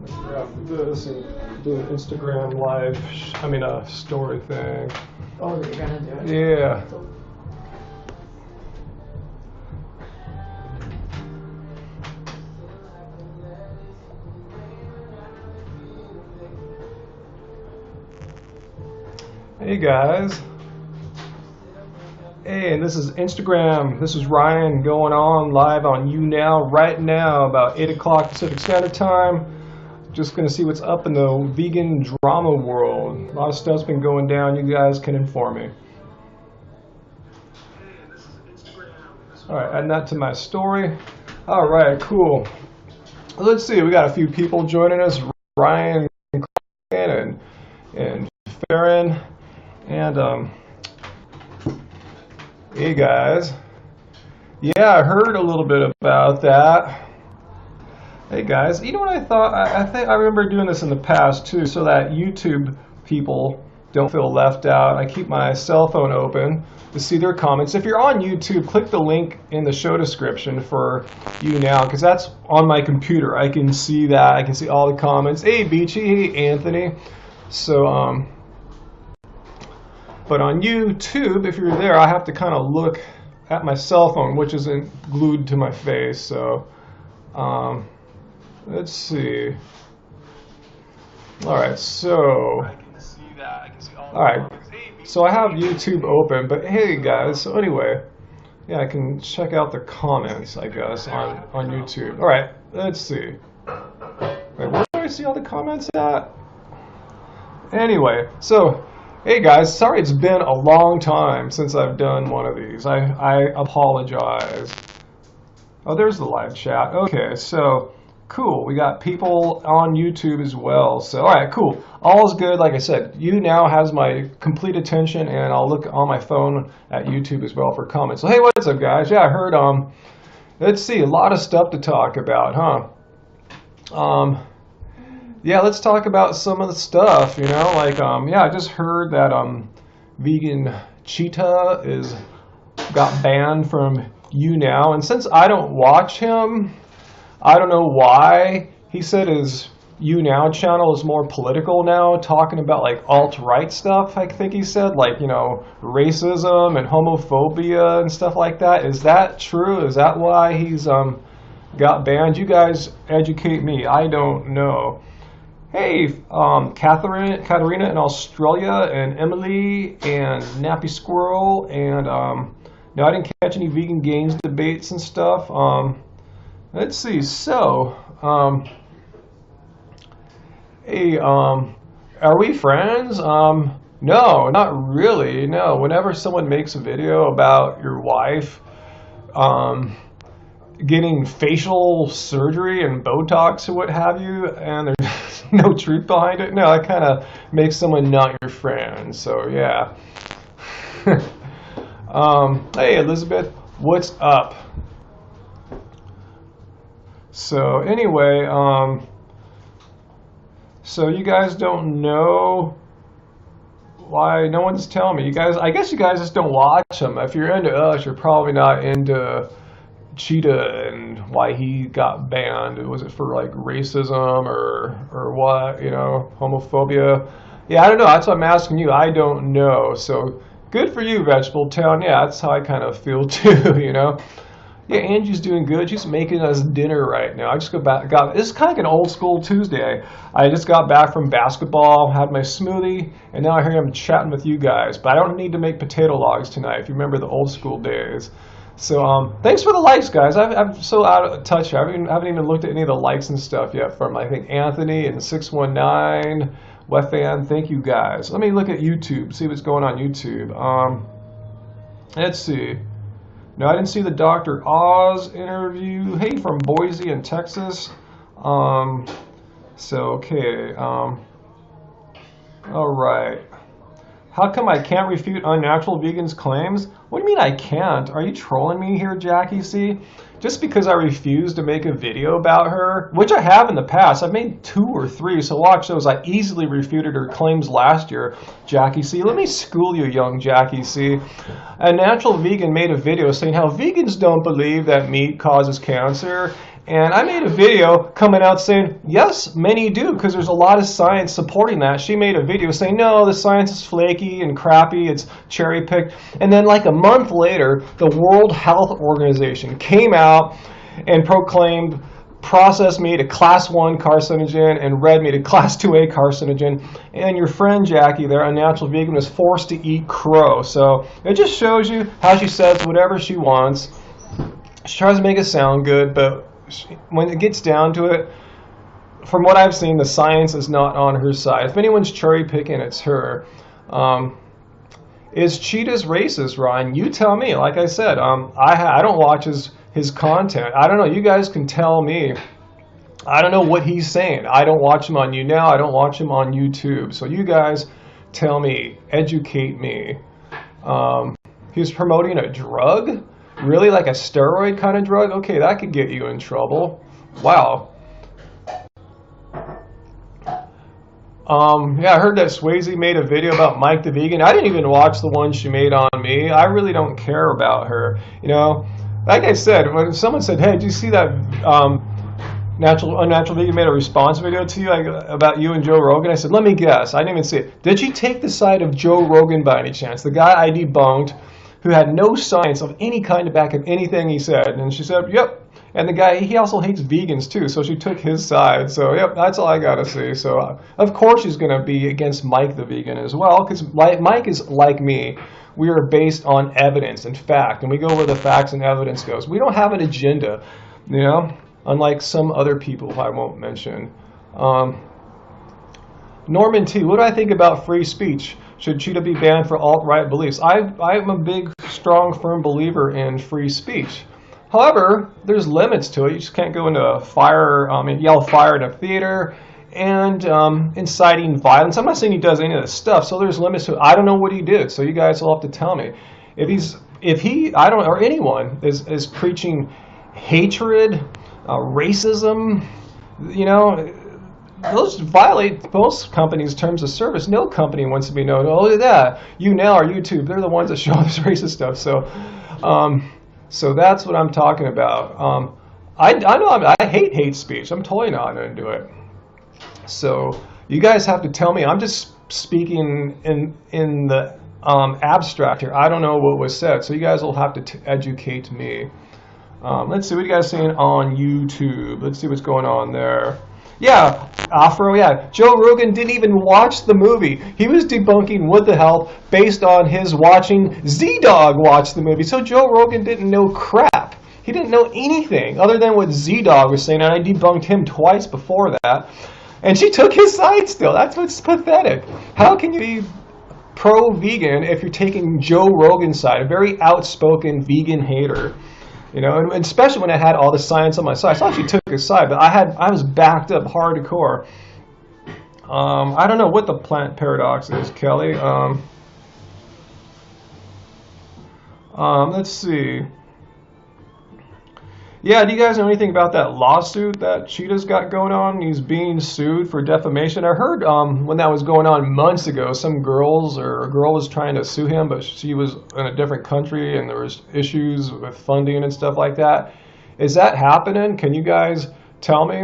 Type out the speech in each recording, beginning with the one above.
Grab this and do an Instagram live, a story thing. Oh, you're gonna do it? Yeah. Hey guys. Hey, and this is Instagram. This is Ryan going on live on YouNow right now, about 8 o'clock Pacific Standard Time. Just going to see what's up in the vegan drama world. A lot of stuff's been going down. You guys can inform me. Alright, adding that to my story. Alright, cool. Let's see, we got a few people joining us. Ryan and Farron. And, hey guys. Yeah, I heard a little bit about that. Hey guys, you know what I thought? I think I remember doing this in the past too, so that YouTube people don't feel left out. I keep my cell phone open to see their comments. If you're on YouTube, click the link in the show description for YouNow, because that's on my computer. I can see that. I can see all the comments. Hey Beachy, hey Anthony. So, but on YouTube, if you're there, I have to kind of look at my cell phone, which isn't glued to my face. So, let's see. All right, so. I can see that. I can see all. All right, so I have YouTube open, but hey guys. So anyway, yeah, I can check out the comments, I guess, on YouTube. All right, let's see. Wait, where do I see all the comments at? Anyway, so. Hey guys, sorry it's been a long time since I've done one of these. I apologize. Oh, there's the live chat. Okay, so cool. We got people on YouTube as well. So, all right, cool. All is good. Like I said, YouNow has my complete attention, and I'll look on my phone at YouTube as well for comments. So, hey, what's up, guys? Yeah, I heard. Let's see, a lot of stuff to talk about, huh? Yeah, let's talk about some of the stuff, like, yeah, I just heard that, Vegan Cheetah got banned from YouNow, and since I don't watch him, I don't know why. He said his YouNow channel is more political now, talking about, like, alt-right stuff, I think he said, like, racism and homophobia and stuff like that. Is that true? Is that why he's, got banned? You guys educate me. I don't know. Hey, Katharina in Australia, and Emily, and Nappy Squirrel, and no, I didn't catch any vegan gains debates and stuff. Let's see. So, hey, are we friends? No, not really. No. Whenever someone makes a video about your wife, getting facial surgery and Botox or what have you, and there's no truth behind it, no, it kind of makes someone not your friend. So yeah. Hey Elizabeth, what's up? So anyway, so you guys don't know why no one's telling me. You guys, I guess you guys just don't watch them. If you're into us, you're probably not into Cheetah and why he got banned. Was it for like racism or what, homophobia? Yeah, I don't know. That's what I'm asking you. I don't know. So good for you, Vegetable Town. Yeah, that's how I kind of feel too, Yeah, Angie's doing good. She's making us dinner right now. I just this is kind of like an old school Tuesday. I just got back from basketball, had my smoothie, and now here I'm chatting with you guys. But I don't need to make potato logs tonight, if you remember the old school days. So thanks for the likes, guys. I'm so out of touch. I haven't even looked at any of the likes and stuff yet from, I think, Anthony and 619, Wefan. Thank you, guys. Let me look at YouTube, see what's going on YouTube. Let's see. No, I didn't see the Dr. Oz interview. Hey, from Boise in Texas. So, okay. All right. How come I can't refute unnatural vegans' claims? What do you mean I can't? Are you trolling me here, Jackie C? Just because I refuse to make a video about her, which I have in the past. I've made 2 or 3, so watch those. I easily refuted her claims last year, Jackie C. Let me school you, young Jackie C. A natural vegan made a video saying how vegans don't believe that meat causes cancer, And I made a video coming out saying, yes, many do, because there's a lot of science supporting that. She made a video saying, no, the science is flaky and crappy, it's cherry-picked. And then like a month later, the World Health Organization came out and proclaimed processed meat a class 1 carcinogen and red meat a class 2A carcinogen. And your friend Jackie there, a natural vegan, was forced to eat crow. So it just shows you how she says whatever she wants. She tries to make it sound good, but when it gets down to it, from what I've seen, the science is not on her side. If anyone's cherry picking, it's her. Is Cheetah's racist, Ryan? You tell me. Like I said, I don't watch his content. I don't know. You guys can tell me. I don't know what he's saying. I don't watch him on YouNow. I don't watch him on YouTube. So you guys tell me. Educate me. He's promoting a drug? Really? Like a steroid kind of drug? Okay, that could get you in trouble. Wow. Yeah, I heard that Swayze made a video about Mike the Vegan. I didn't even watch the one she made on me. I really don't care about her. You know, like I said, when someone said, hey, did you see that Unnatural Vegan made a response video to you about you and Joe Rogan? I said, let me guess. I didn't even see it. Did she take the side of Joe Rogan by any chance? The guy I debunked, who had no science of any kind to back up anything he said. And she said, yep. And the guy, he also hates vegans too, so she took his side. So, yep, that's all I got to say. So, of course she's going to be against Mike the Vegan as well, because Mike is like me. We are based on evidence and fact, and we go where the facts and evidence goes. We don't have an agenda, you know, unlike some other people who I won't mention. Norman T., what do I think about free speech? Should Cheetah be banned for alt-right beliefs? I'm a big, strong, firm believer in free speech. However, there's limits to it. You just can't go into a fire, and yell fire in a theater, and inciting violence. I'm not saying he does any of this stuff, so there's limits to it. I don't know what he did, so you guys will have to tell me. If he, I don't, or anyone is preaching hatred, racism, you know, those violate most companies' terms of service. No company wants to be known. Oh, look at that. YouNow or YouTube, they're the ones that show this racist stuff. So that's what I'm talking about. I know I hate speech. I'm totally not going to do it. So you guys have to tell me. I'm just speaking in the abstract here. I don't know what was said. So you guys will have to educate me. Let's see what you guys saying on YouTube. Let's see what's going on there. Yeah, Afro, yeah. Joe Rogan didn't even watch the movie. He was debunking What the Health based on his watching Z-Dog watch the movie. So Joe Rogan didn't know crap. He didn't know anything other than what Z-Dog was saying, and I debunked him twice before that. And she took his side still. That's what's pathetic. How can you be pro-vegan if you're taking Joe Rogan's side, a very outspoken vegan hater? You know, and especially when I had all the science on my side. I thought she took his side, but I was backed up hardcore. I don't know what the plant paradox is, Kelly. Let's see. Yeah, do you guys know anything about that lawsuit that Cheetah's got going on? He's being sued for defamation. I heard when that was going on months ago, a girl was trying to sue him, but she was in a different country and there was issues with funding and stuff like that. Is that happening? Can you guys tell me?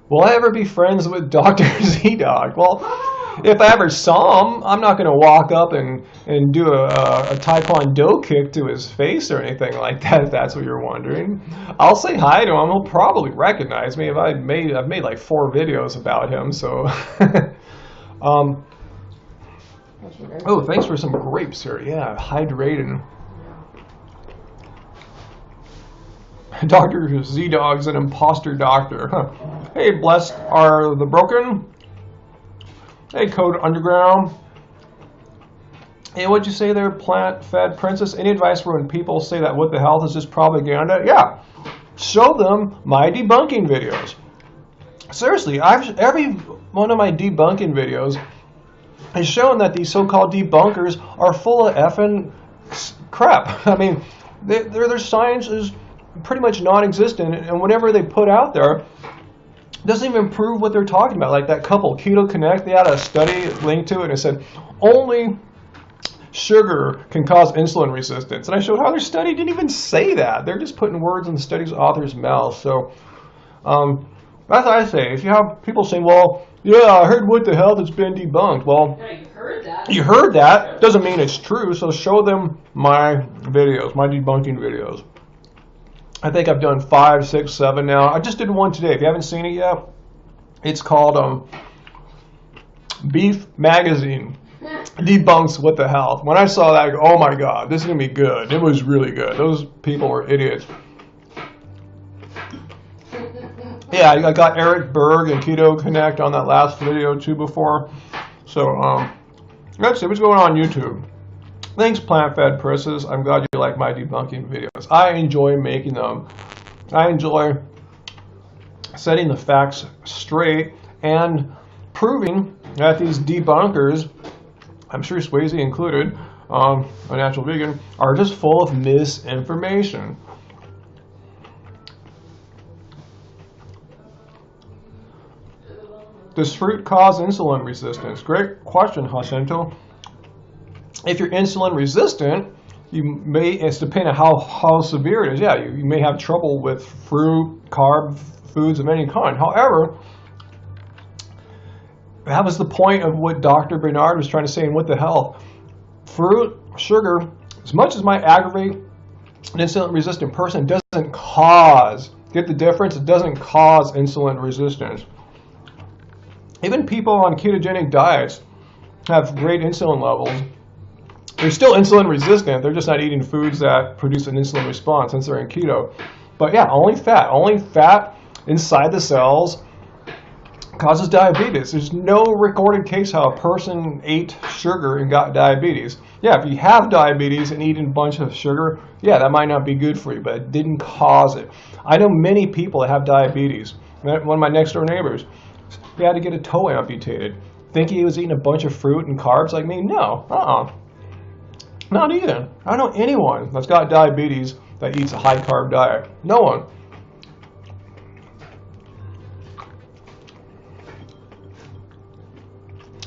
Will I ever be friends with Dr. Z-Dog? Well, if I ever saw him, I'm not going to walk up and do a taekwondo kick to his face or anything like that, if that's what you're wondering. I'll say hi to him. He'll probably recognize me. I've made like 4 videos about him, so. Oh, thanks for some grapes here. Yeah, hydrating. Dr. Z-Dog's an imposter doctor. Huh. Hey, blessed are the broken. Hey, Code Underground. Hey, what'd you say there, plant-fed princess? Any advice for when people say that What the Health is just propaganda? Yeah, show them my debunking videos. Seriously, every one of my debunking videos has shown that these so-called debunkers are full of effing crap. I mean, their science is pretty much non-existent, and whatever they put out there doesn't even prove what they're talking about. Like that couple, Keto Connect, they had a study linked to it, and it said only sugar can cause insulin resistance. And I showed how their study didn't even say that. They're just putting words in the study's author's mouth. So That's what I say. If you have people saying, well, yeah, I heard what the hell that's been debunked. Well, Yeah, you heard that. you heard that. Doesn't mean it's true. So show them my videos, my debunking videos. I think I've done 5, 6, 7 now. I just did one today. If you haven't seen it yet, it's called Beef Magazine Debunks What the Hell. When I saw that, I go, oh my God, this is going to be good. It was really good. Those people were idiots. Yeah, I got Eric Berg and Keto Connect on that last video too before. So, let's see what's going on YouTube. Thanks, plant-fed presses. I'm glad you like my debunking videos. I enjoy making them. I enjoy setting the facts straight and proving that these debunkers, I'm sure Swayze included, a natural vegan, are just full of misinformation. Does fruit cause insulin resistance? Great question, Jacinto. If you're insulin resistant, it's depending on how severe it is. Yeah, you may have trouble with fruit, carb foods of any kind. However, that was the point of what Dr. Bernard was trying to say in What the Hell. Fruit, sugar, as much as might aggravate an insulin resistant person, doesn't cause, get the difference? It doesn't cause insulin resistance. Even people on ketogenic diets have great insulin levels. They're still insulin resistant. They're just not eating foods that produce an insulin response since they're in keto. But yeah, only fat inside the cells causes diabetes. There's no recorded case how a person ate sugar and got diabetes. Yeah, if you have diabetes and eating a bunch of sugar, yeah, that might not be good for you, but it didn't cause it. I know many people that have diabetes. One of my next door neighbors, he had to get a toe amputated. Think he was eating a bunch of fruit and carbs like me? No, not even. I don't know anyone that's got diabetes that eats a high carb diet. No one.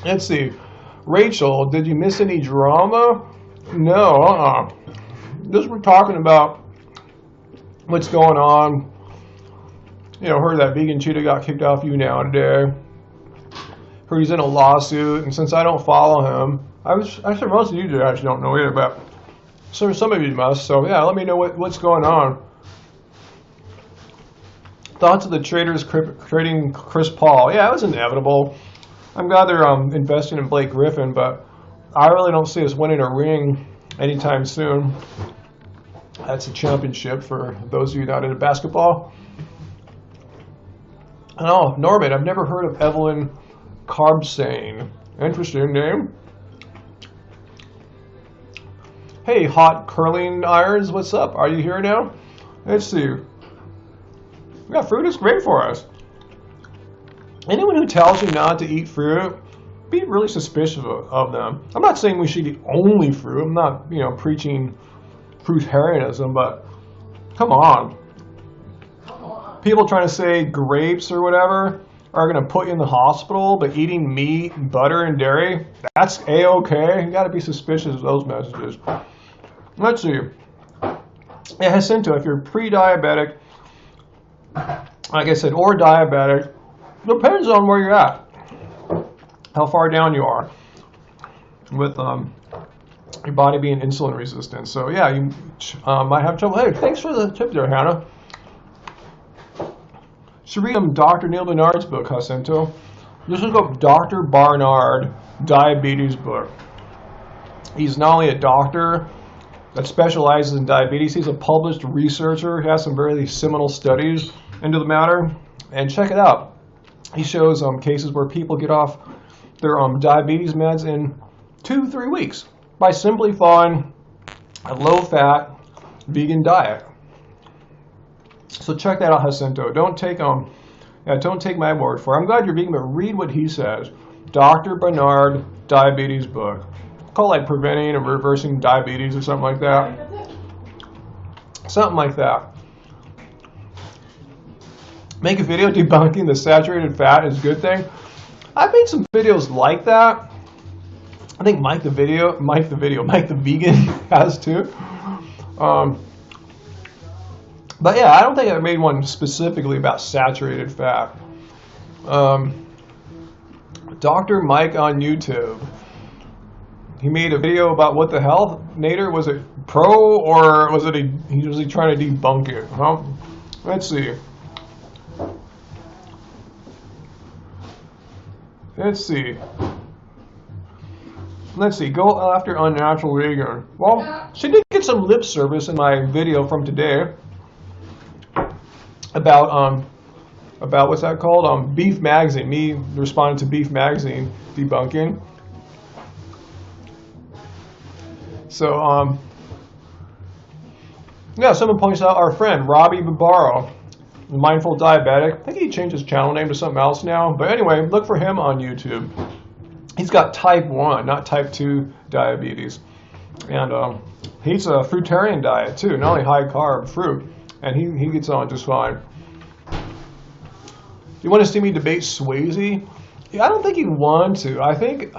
Let's see. Rachel, did you miss any drama? No, Just we're talking about what's going on. You know, heard that vegan cheetah got kicked off YouNow today. Heard he's in a lawsuit, and since I don't follow him, I'm sure most of you do actually don't know either, but some of you must. So yeah, let me know what's going on. Thoughts of the traders trading Chris Paul? Yeah, it was inevitable. I'm glad they're investing in Blake Griffin, but I really don't see us winning a ring anytime soon. That's a championship for those of you not into basketball. Oh, Norman, I've never heard of Evelyn Carbsane. Interesting name. Hey, hot curling irons, what's up? Are you here now? Let's see. Yeah, fruit is great for us. Anyone who tells you not to eat fruit, be really suspicious of them. I'm not saying we should eat only fruit. I'm not, preaching fruitarianism, but come on. People trying to say grapes or whatever are going to put you in the hospital, but eating meat, butter, and dairy, that's A-okay. You got to be suspicious of those messages. Let's see. Yeah, Jacinto, if you're pre-diabetic, like I said, or diabetic, depends on where you're at, how far down you are with your body being insulin resistant. So yeah, you might have trouble. Hey, thanks for the tip there, Hannah. Should read Dr. Neil Barnard's book, Jacinto. Just look up Dr. Barnard diabetes book. He's not only a doctor that specializes in diabetes, he's a published researcher. He has some very seminal studies into the matter, and check it out. He shows cases where people get off their diabetes meds in 2-3 weeks by simply following a low-fat vegan diet. So check that out, Jacinto. Don't take my word for it. I'm glad you're vegan, but read what he says. Dr. Barnard diabetes book. Call it like preventing and reversing diabetes or something like that. Something like that. Make a video debunking the saturated fat is a good thing. I've made some videos like that. I think Mike the Vegan has too. But yeah, I don't think I made one specifically about saturated fat. Dr. Mike on YouTube. He made a video about what the hell. Nader, was it pro or was he trying to debunk it? Huh? Let's see. Let's see. Go after unnatural vegan. Well, she did get some lip service in my video from today about what's that called? Beef Magazine. Me responding to Beef Magazine debunking. So yeah, someone points out our friend Robbie Barbaro, mindful diabetic. I think he changed his channel name to something else now. But anyway, look for him on YouTube. He's got type 1, not type 2 diabetes. And he eats a fruitarian diet too, not only high carb fruit. And he gets on just fine. You want to see me debate Swayze? I don't think he'd want to. I think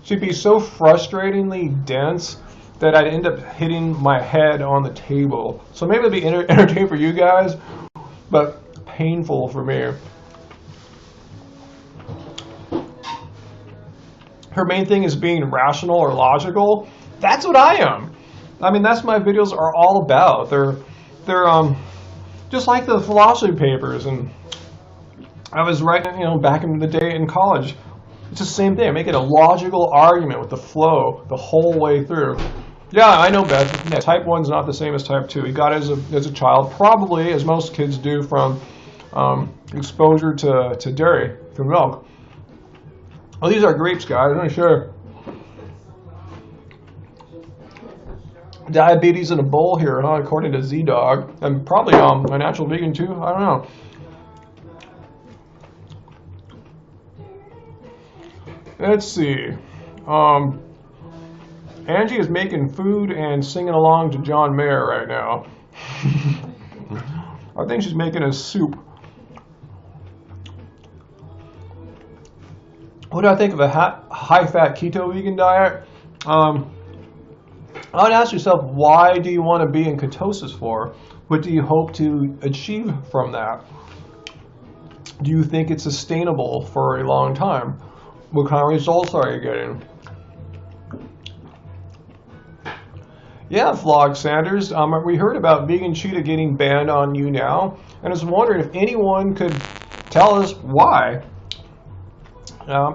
she'd be so frustratingly dense that I'd end up hitting my head on the table. So maybe it'd be entertaining for you guys, but painful for me. Her main thing is being rational or logical. That's what I am. I mean, that's what my videos are all about. They're just like the philosophy papers, and I was writing, back in the day in college. It's the same thing. Making a logical argument with the flow the whole way through. Yeah, I know, Beth. Yeah, type 1's not the same as type 2. He got it as a child, probably, as most kids do, from exposure to dairy, from milk. Oh, these are grapes, guys. I'm not sure. Diabetes in a bowl here, huh? According to Z-Dog. And probably a natural vegan, too. I don't know. Let's see. Angie is making food and singing along to John Mayer right now. I think she's making a soup. What do I think of a high-fat keto vegan diet? I would ask yourself, why do you want to be in ketosis for? What do you hope to achieve from that? Do you think it's sustainable for a long time? What kind of results are you getting? Yeah, Vlog Sanders. We heard about vegan cheetah getting banned on YouNow, and I was wondering if anyone could tell us why.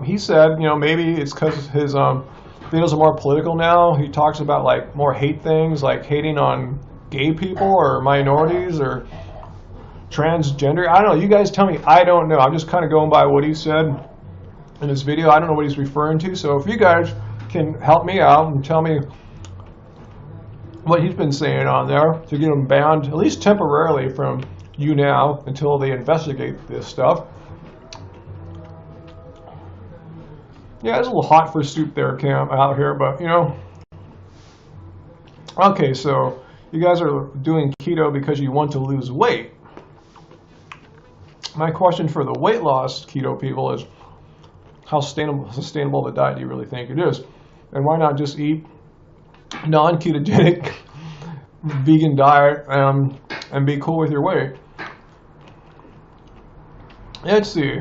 He said, maybe it's because his videos are more political now. He talks about more hate things, like hating on gay people or minorities or transgender. I don't know. You guys tell me. I don't know. I'm just kind of going by what he said in his video. I don't know what he's referring to. So if you guys can help me out and tell me what he's been saying on there to get him banned, at least temporarily, from YouNow until they investigate this stuff. Yeah, it's a little hot for soup there, Cam, out here, but Okay, so you guys are doing keto because you want to lose weight. My question for the weight loss keto people is, how sustainable the diet do you really think it is? And why not just eat non-ketogenic vegan diet and be cool with your weight? Let's see.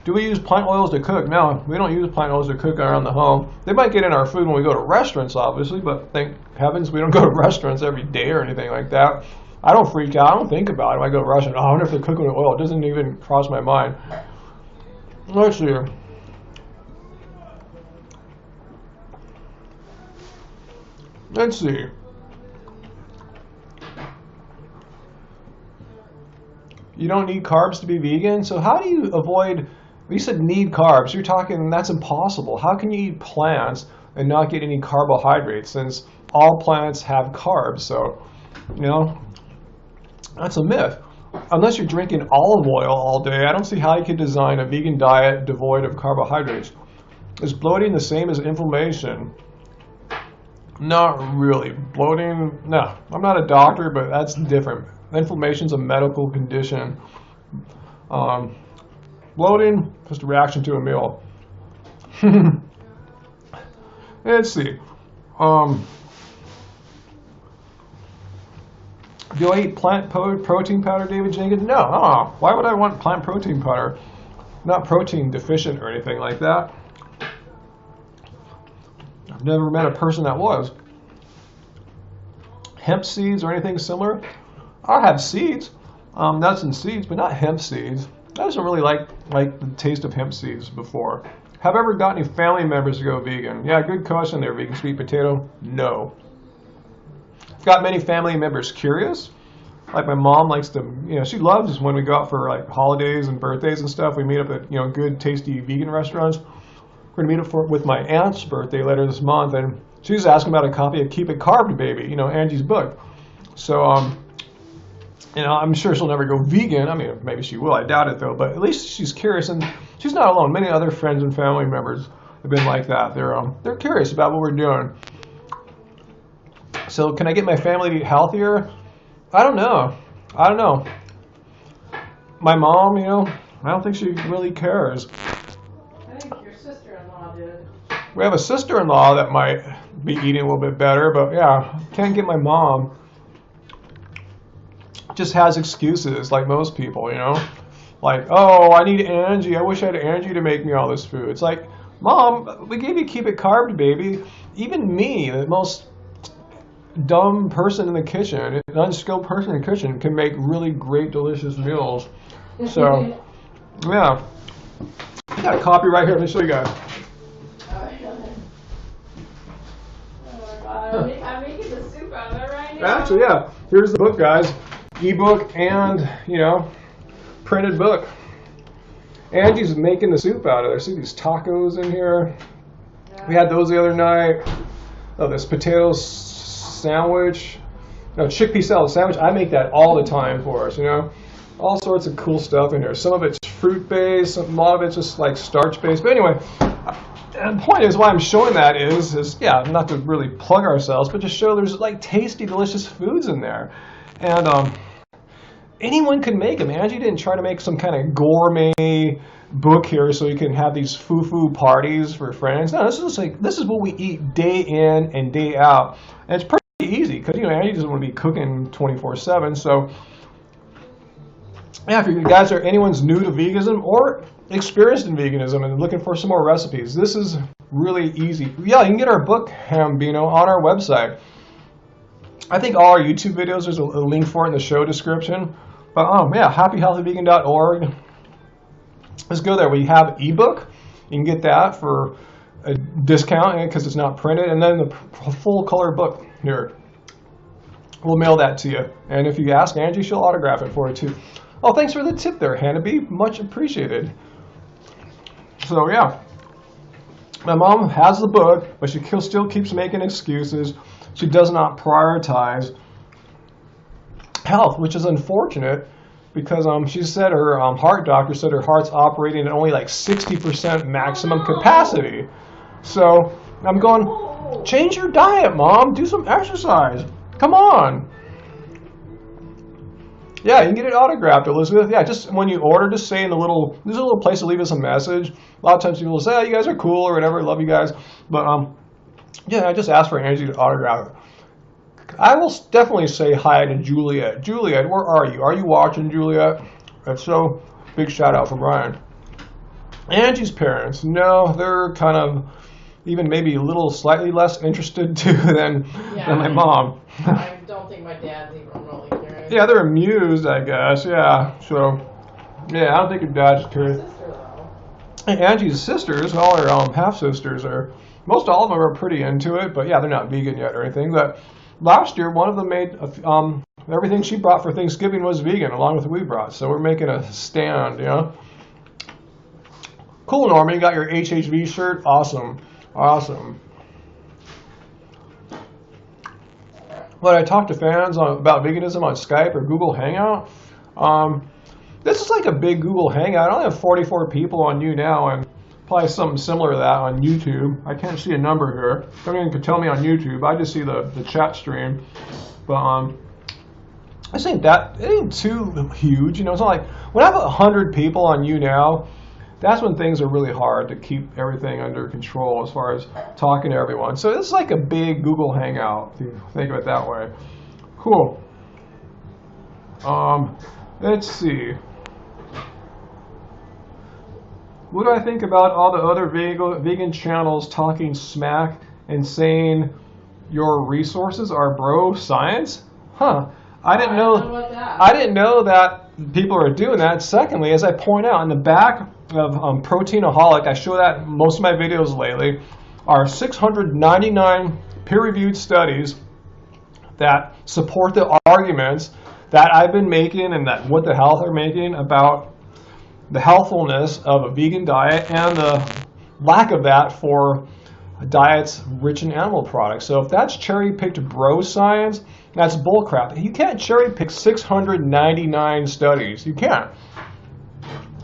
Do we use plant oils to cook? No, we don't use plant oils to cook around the home. They might get in our food when we go to restaurants, obviously, but thank heavens we don't go to restaurants every day or anything like that. I don't freak out. I don't think about it when I go to a restaurant. I wonder if they're cooking with oil. It doesn't even cross my mind. Let's see. Let's see. You don't need carbs to be vegan? So how do you avoid... You said need carbs. You're talking, that's impossible. How can you eat plants and not get any carbohydrates, since all plants have carbs? So, that's a myth. Unless you're drinking olive oil all day, I don't see how you could design a vegan diet devoid of carbohydrates. Is bloating the same as inflammation? Not really. Bloating, no. I'm not a doctor, but that's different. Inflammation's a medical condition. Bloating, just a reaction to a meal. Let's see. Do I eat plant protein powder, David Jenkins? No. Why would I want plant protein powder? Not protein deficient or anything like that. I've never met a person that was. Hemp seeds or anything similar? I'll have seeds, nuts and seeds, but not hemp seeds. I just don't really like the taste of hemp seeds before. Have I ever got any family members to go vegan? Yeah, good question there, vegan sweet potato. No. I've got many family members curious. Like my mom likes to, she loves when we go out for like holidays and birthdays and stuff. We meet up at, good, tasty vegan restaurants. We're gonna meet up with my aunt's birthday later this month, and she's asking about a copy of Keep It Carved Baby, Angie's book. So, I'm sure she'll never go vegan. I mean, maybe she will. I doubt it though. But at least she's curious, and she's not alone. Many other friends and family members have been like that. They're curious about what we're doing. So, can I get my family to eat healthier? I don't know. My mom, I don't think she really cares. I think your sister-in-law did. We have a sister-in-law that might be eating a little bit better, but yeah, can't get my mom. Just has excuses like most people, Like, oh, I need Angie. I wish I had Angie to make me all this food. It's like, Mom, we gave you Keep It Carved, baby. Even me, the most dumb person in the kitchen, an unskilled person in the kitchen, can make really great, delicious meals. So, yeah. I got a copy right here. Let me show you guys. I'm making the soup out of it right now. Actually, yeah. Here's the book, guys. Ebook and, printed book. Angie's making the soup out of there. See these tacos in here? Yeah. We had those the other night. Oh, this potato sandwich. No, chickpea salad sandwich. I make that all the time for us, All sorts of cool stuff in here. Some of it's fruit-based, a lot of it's just like starch-based. But anyway, the point is why I'm showing that is not to really plug ourselves, but to show there's like tasty, delicious foods in there. And anyone can make them. Angie didn't try to make some kind of gourmet book here so you can have these foo-foo parties for friends. No, this is what we eat day in and day out. And it's pretty easy because, Angie doesn't want to be cooking 24/7. So, yeah, if you guys are anyone's new to veganism or experienced in veganism and looking for some more recipes, this is really easy. Yeah, you can get our book, Hambino, on our website. I think all our YouTube videos, there's a link for it in the show description. But happyhealthyvegan.org. Let's go there. We have ebook. You can get that for a discount because it's not printed. And then the full color book here. We'll mail that to you. And if you ask Angie, she'll autograph it for you too. Oh, thanks for the tip there, Hannah. Much appreciated. So yeah. My mom has the book, but she still keeps making excuses. She does not prioritize health, which is unfortunate because she said her heart doctor said her heart's operating at only like 60% maximum capacity. So I'm going, change your diet, Mom. Do some exercise. Come on. Yeah, you can get it autographed, Elizabeth. Yeah, just when you order, just say there's a little place to leave us a message. A lot of times people will say, oh, you guys are cool or whatever, love you guys. But yeah, I just asked for Angie to autograph it. I will definitely say hi to Juliet. Juliet, where are you? Are you watching, Juliet? If so, big shout out from Ryan. Angie's parents, no, they're kind of even maybe a little slightly less interested too than my mom. I don't think my dad's even really curious. Yeah, they're amused, I guess. Yeah, so yeah, I don't think your dad's curious. And Angie's sisters, all her half sisters most all of them are pretty into it, but yeah, they're not vegan yet or anything. But last year, one of them made everything she brought for Thanksgiving was vegan, along with what we brought. So we're making a stand, Cool, Norman. You got your HHV shirt. Awesome. When I talk to fans about veganism on Skype or Google Hangout, this is like a big Google Hangout. I only have 44 people on YouNow and probably something similar to that on YouTube. I can't see a number here. Someone could tell me on YouTube. I just see the chat stream. But it ain't too huge. It's not like when I have 100 people on YouNow, that's when things are really hard to keep everything under control as far as talking to everyone. So it's like a big Google Hangout, if you think of it that way. Cool. Let's see. What do I think about all the other vegan channels talking smack and saying your resources are bro science? Huh. I didn't know that people are doing that. Secondly, as I point out in the back of Proteinaholic, I show that in most of my videos lately, are 699 peer-reviewed studies that support the arguments that I've been making and that What the Health are making about the healthfulness of a vegan diet and the lack of that for diets rich in animal products. So if that's cherry-picked bro science, that's bullcrap. You can't cherry-pick 699 studies. You can't.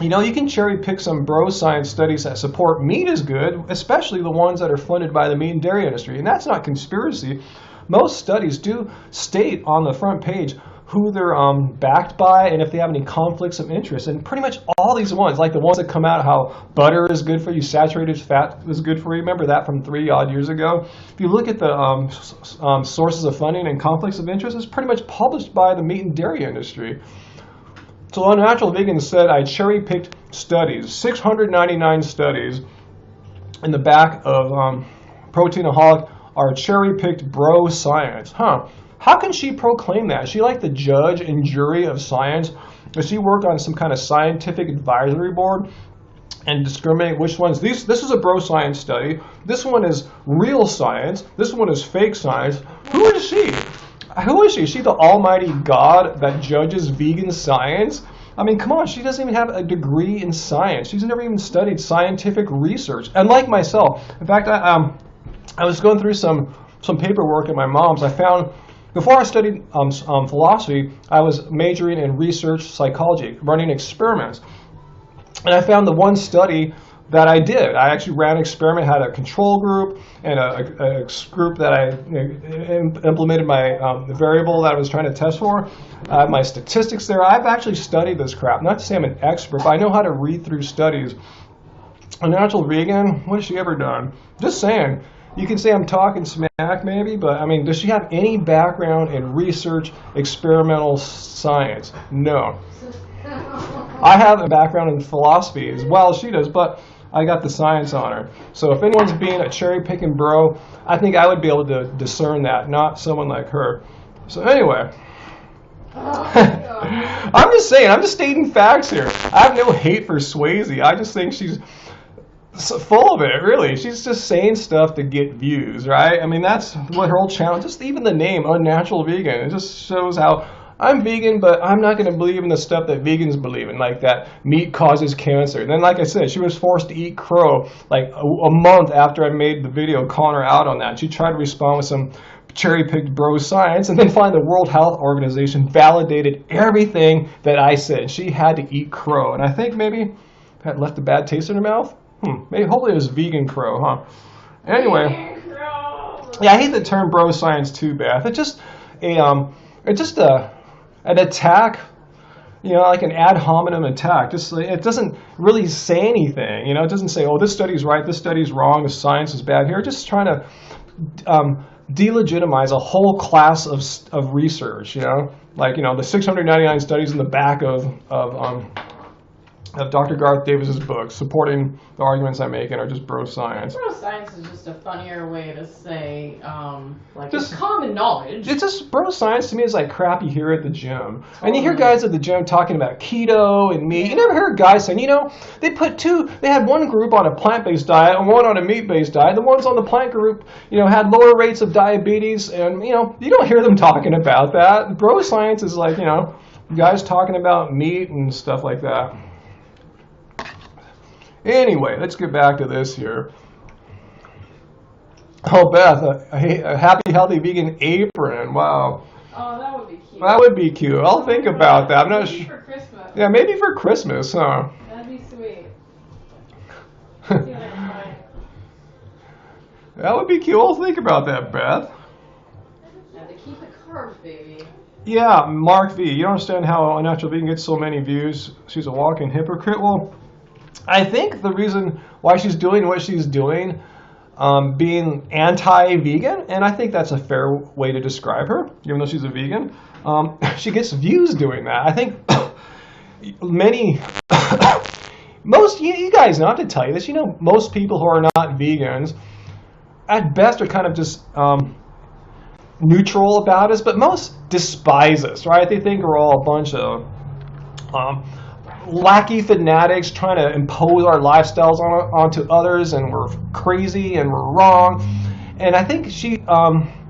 You know, you can cherry-pick some bro science studies that support meat is good, especially the ones that are funded by the meat and dairy industry. And that's not conspiracy. Most studies do state on the front page who they're backed by and if they have any conflicts of interest. And pretty much all these ones, like the ones that come out how butter is good for you, saturated fat is good for you. Remember that from 3 odd years ago? If you look at the sources of funding and conflicts of interest, it's pretty much published by the meat and dairy industry. So Unnatural Vegan said I cherry-picked studies, 699 studies in the back of Proteinaholic are cherry-picked bro science. Huh. How can she proclaim that? Is she like the judge and jury of science? Does she work on some kind of scientific advisory board and discriminate which ones? This is a bro science study. This one is real science. This one is fake science. Who is she? Who is she? Is she the almighty God that judges vegan science? I mean, come on, she doesn't even have a degree in science. She's never even studied scientific research. Unlike myself. In fact, I was going through some paperwork at my mom's. I found, before I studied philosophy, I was majoring in research psychology, running experiments. And I found the one study that I did. I actually ran an experiment, had a control group, and a group that I implemented my variable that I was trying to test for. I have my statistics there. I've actually studied this crap. Not to say I'm an expert, but I know how to read through studies. Unnatural Vegan, what has she ever done? Just saying. You can say I'm talking smack maybe, but I mean, does she have any background in research, experimental science? No. I have a background in philosophy as well as she does, but I got the science on her. So if anyone's being a cherry-picking bro, I think I would be able to discern that, not someone like her. So anyway, I'm just saying, I'm just stating facts here. I have no hate for Swayze. I just think she's full of it, really. She's just saying stuff to get views, right? I mean, that's what her whole channel, just even the name, Unnatural Vegan, it just shows how I'm vegan, but I'm not going to believe in the stuff that vegans believe in, like that meat causes cancer. And then, like I said, she was forced to eat crow like a month after I made the video calling her out on that. She tried to respond with some cherry-picked bro science, and then finally the World Health Organization validated everything that I said. She had to eat crow, and I think maybe that left a bad taste in her mouth. Maybe, hopefully it was vegan crow, huh? Anyway, yeah, I hate the term bro science too, Beth. It's just an attack, you know, like an ad hominem attack. Just it doesn't really say anything, you know. It doesn't say, oh, this study's right, this study's wrong, the science is bad here. Just trying to delegitimize a whole class of research, you know, like, you know, the 699 studies in the back of Dr. Garth Davis's book supporting the arguments I'm making are just bro science. Bro science is just a funnier way to say, like, just, it's common knowledge. It's just, bro science to me is like crap you hear at the gym. Totally. And you hear guys at the gym talking about keto and meat. You never heard guys saying, you know, they had one group on a plant-based diet and one on a meat-based diet. The ones on the plant group, you know, had lower rates of diabetes, and, you know, you don't hear them talking about that. Bro science is like, you know, guys talking about meat and stuff like that. Anyway, let's get back to this here. Oh, Beth, a happy, healthy vegan apron. Wow. Oh, that would be cute. That would be cute. I'll think about that. I'm not sure. Maybe for Christmas. Yeah, maybe for Christmas, huh? That'd be sweet. That would be cute. I'll think about that, Beth. Yeah, to keep the carbs, baby. Yeah, Mark V. You don't understand how Unnatural Vegan gets so many views. She's a walking hypocrite. Well, I think the reason why she's doing what she's doing being anti-vegan, and I think that's a fair way to describe her, even though she's a vegan. She gets views doing that. I think many, most, you guys know, I have to tell you this, most people who are not vegans, at best, are kind of just neutral about us, but most despise us, right? They think we're all a bunch of lackey fanatics trying to impose our lifestyles onto others, and we're crazy and we're wrong. And I think she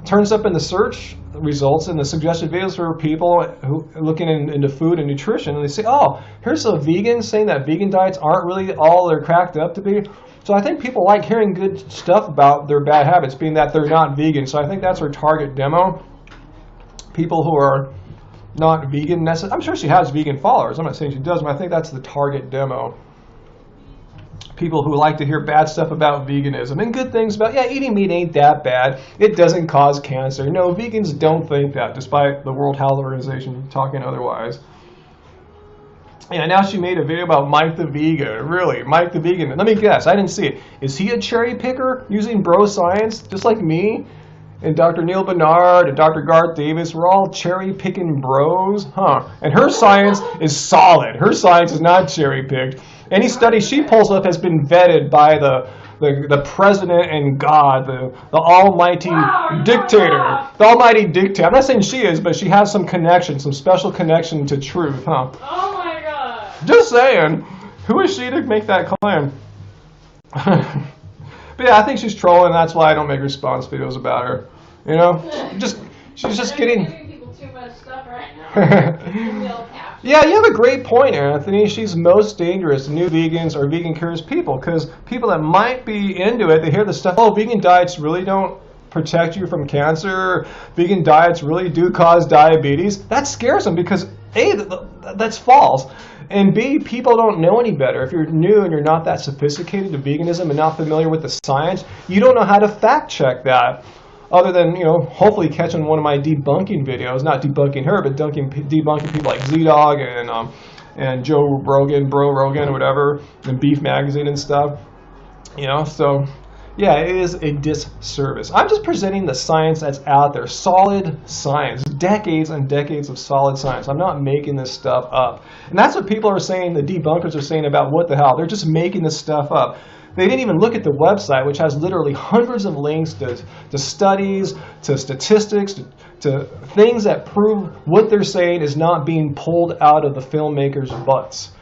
turns up in the search results and the suggested videos for people who are looking into food and nutrition, and they say, oh, here's a vegan saying that vegan diets aren't really all they're cracked up to be. So I think people like hearing good stuff about their bad habits, being that they're not vegan. So I think that's her target demo. People who are not vegan necessarily. I'm sure she has vegan followers. I'm not saying she does, but I think that's the target demo. People who like to hear bad stuff about veganism and good things about, yeah, eating meat ain't that bad. It doesn't cause cancer. No, vegans don't think that, despite the World Health Organization talking otherwise. Yeah, now she made a video about Mike the Vegan. Really, Mike the Vegan. Let me guess, I didn't see it. Is he a cherry picker using bro science, just like me? And Dr. Neil Bernard and Dr. Garth Davis, we're all cherry-picking bros? Huh. And her science is solid. Her science is not cherry-picked. Any study she pulls up has been vetted by the president and God, the almighty dictator. The almighty dictator. I'm not saying she is, but she has some connection, some special connection to truth, huh? Oh my God. Just saying. Who is she to make that claim? But yeah, I think she's trolling. That's why I don't make response videos about her. She's just getting. Giving people too much stuff right now. Yeah, you have a great point, Anthony. She's most dangerous to new vegans or vegan curious people, because people that might be into it, they hear the stuff. Oh, vegan diets really don't protect you from cancer. Vegan diets really do cause diabetes. That scares them because A, that's false. And B, people don't know any better. If you're new and you're not that sophisticated to veganism and not familiar with the science, you don't know how to fact check that. Other than, hopefully catching one of my debunking videos, not debunking her, but debunking people like Z-Dog and Joe Rogan, Bro Rogan, or whatever, and Beef Magazine and stuff. So yeah, it is a disservice. I'm just presenting the science that's out there, solid science, decades and decades of solid science. I'm not making this stuff up. And that's what people are saying, the debunkers are saying about what the hell. They're just making this stuff up. They didn't even look at the website, which has literally hundreds of links to studies, to statistics, to things that prove what they're saying is not being pulled out of the filmmakers' butts.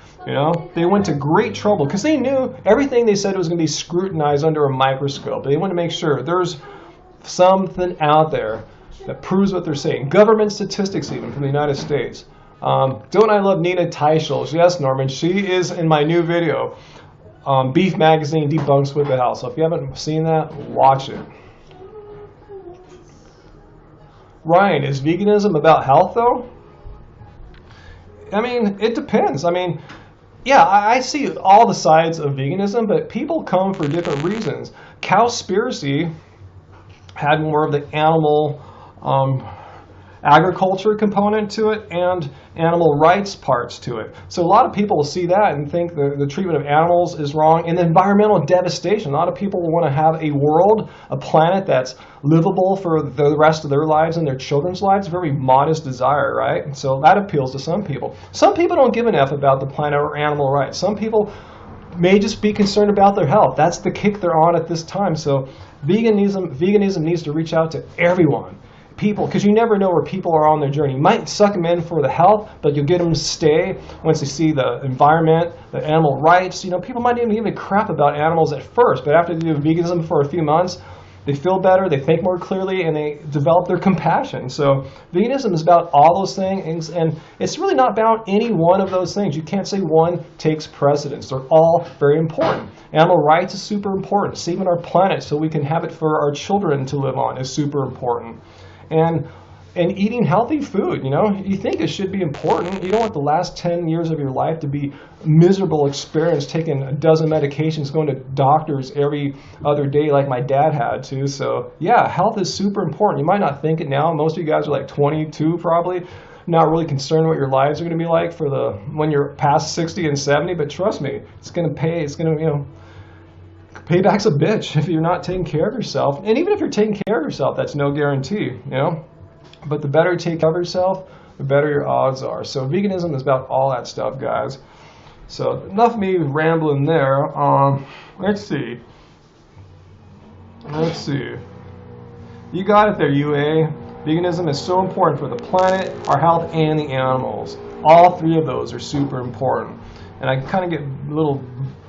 They went to great trouble because they knew everything they said was going to be scrutinized under a microscope. They want to make sure there's something out there that proves what they're saying. Government statistics even from the United States. Don't I love Nina Teicholz? Yes, Norman. She is in my new video. Beef Magazine debunks with the house. So if you haven't seen that, watch it. Ryan, is veganism about health though? I mean, it depends. I mean, yeah, I see all the sides of veganism, but people come for different reasons. Cowspiracy had more of the animal agriculture component to it and animal rights parts to it. So a lot of people will see that and think the treatment of animals is wrong. And the environmental devastation. A lot of people want to have a world, a planet that's livable for the rest of their lives and their children's lives. A very modest desire, right? And so that appeals to some people. Some people don't give enough about the planet or animal rights. Some people may just be concerned about their health. That's the kick they're on at this time. So veganism needs to reach out to everyone. People, because you never know where people are on their journey. You might suck them in for the health, but you'll get them to stay once they see the environment, the animal rights. People might even give a crap about animals at first, but after they do veganism for a few months, they feel better, they think more clearly, and they develop their compassion. So veganism is about all those things, and it's really not about any one of those things. You can't say one takes precedence. They're all very important. Animal rights is super important. Saving our planet so we can have it for our children to live on is super important. And eating healthy food, you think it should be important. You don't want the last 10 years of your life to be a miserable experience, taking a dozen medications, going to doctors every other day like my dad had to. So yeah, health is super important. You might not think it now. Most of you guys are like 22 probably, not really concerned what your lives are going to be like when you're past 60 and 70. But trust me, it's going to pay. It's going to, payback's a bitch if you're not taking care of yourself. And even if you're taking care of yourself, that's no guarantee, you know. But the better you take care of yourself, the better your odds are. So veganism is about all that stuff, guys. So enough of me rambling there. Let's see. You got it there, UA. Veganism is so important for the planet, our health, and the animals. All three of those are super important. And I kind of get a little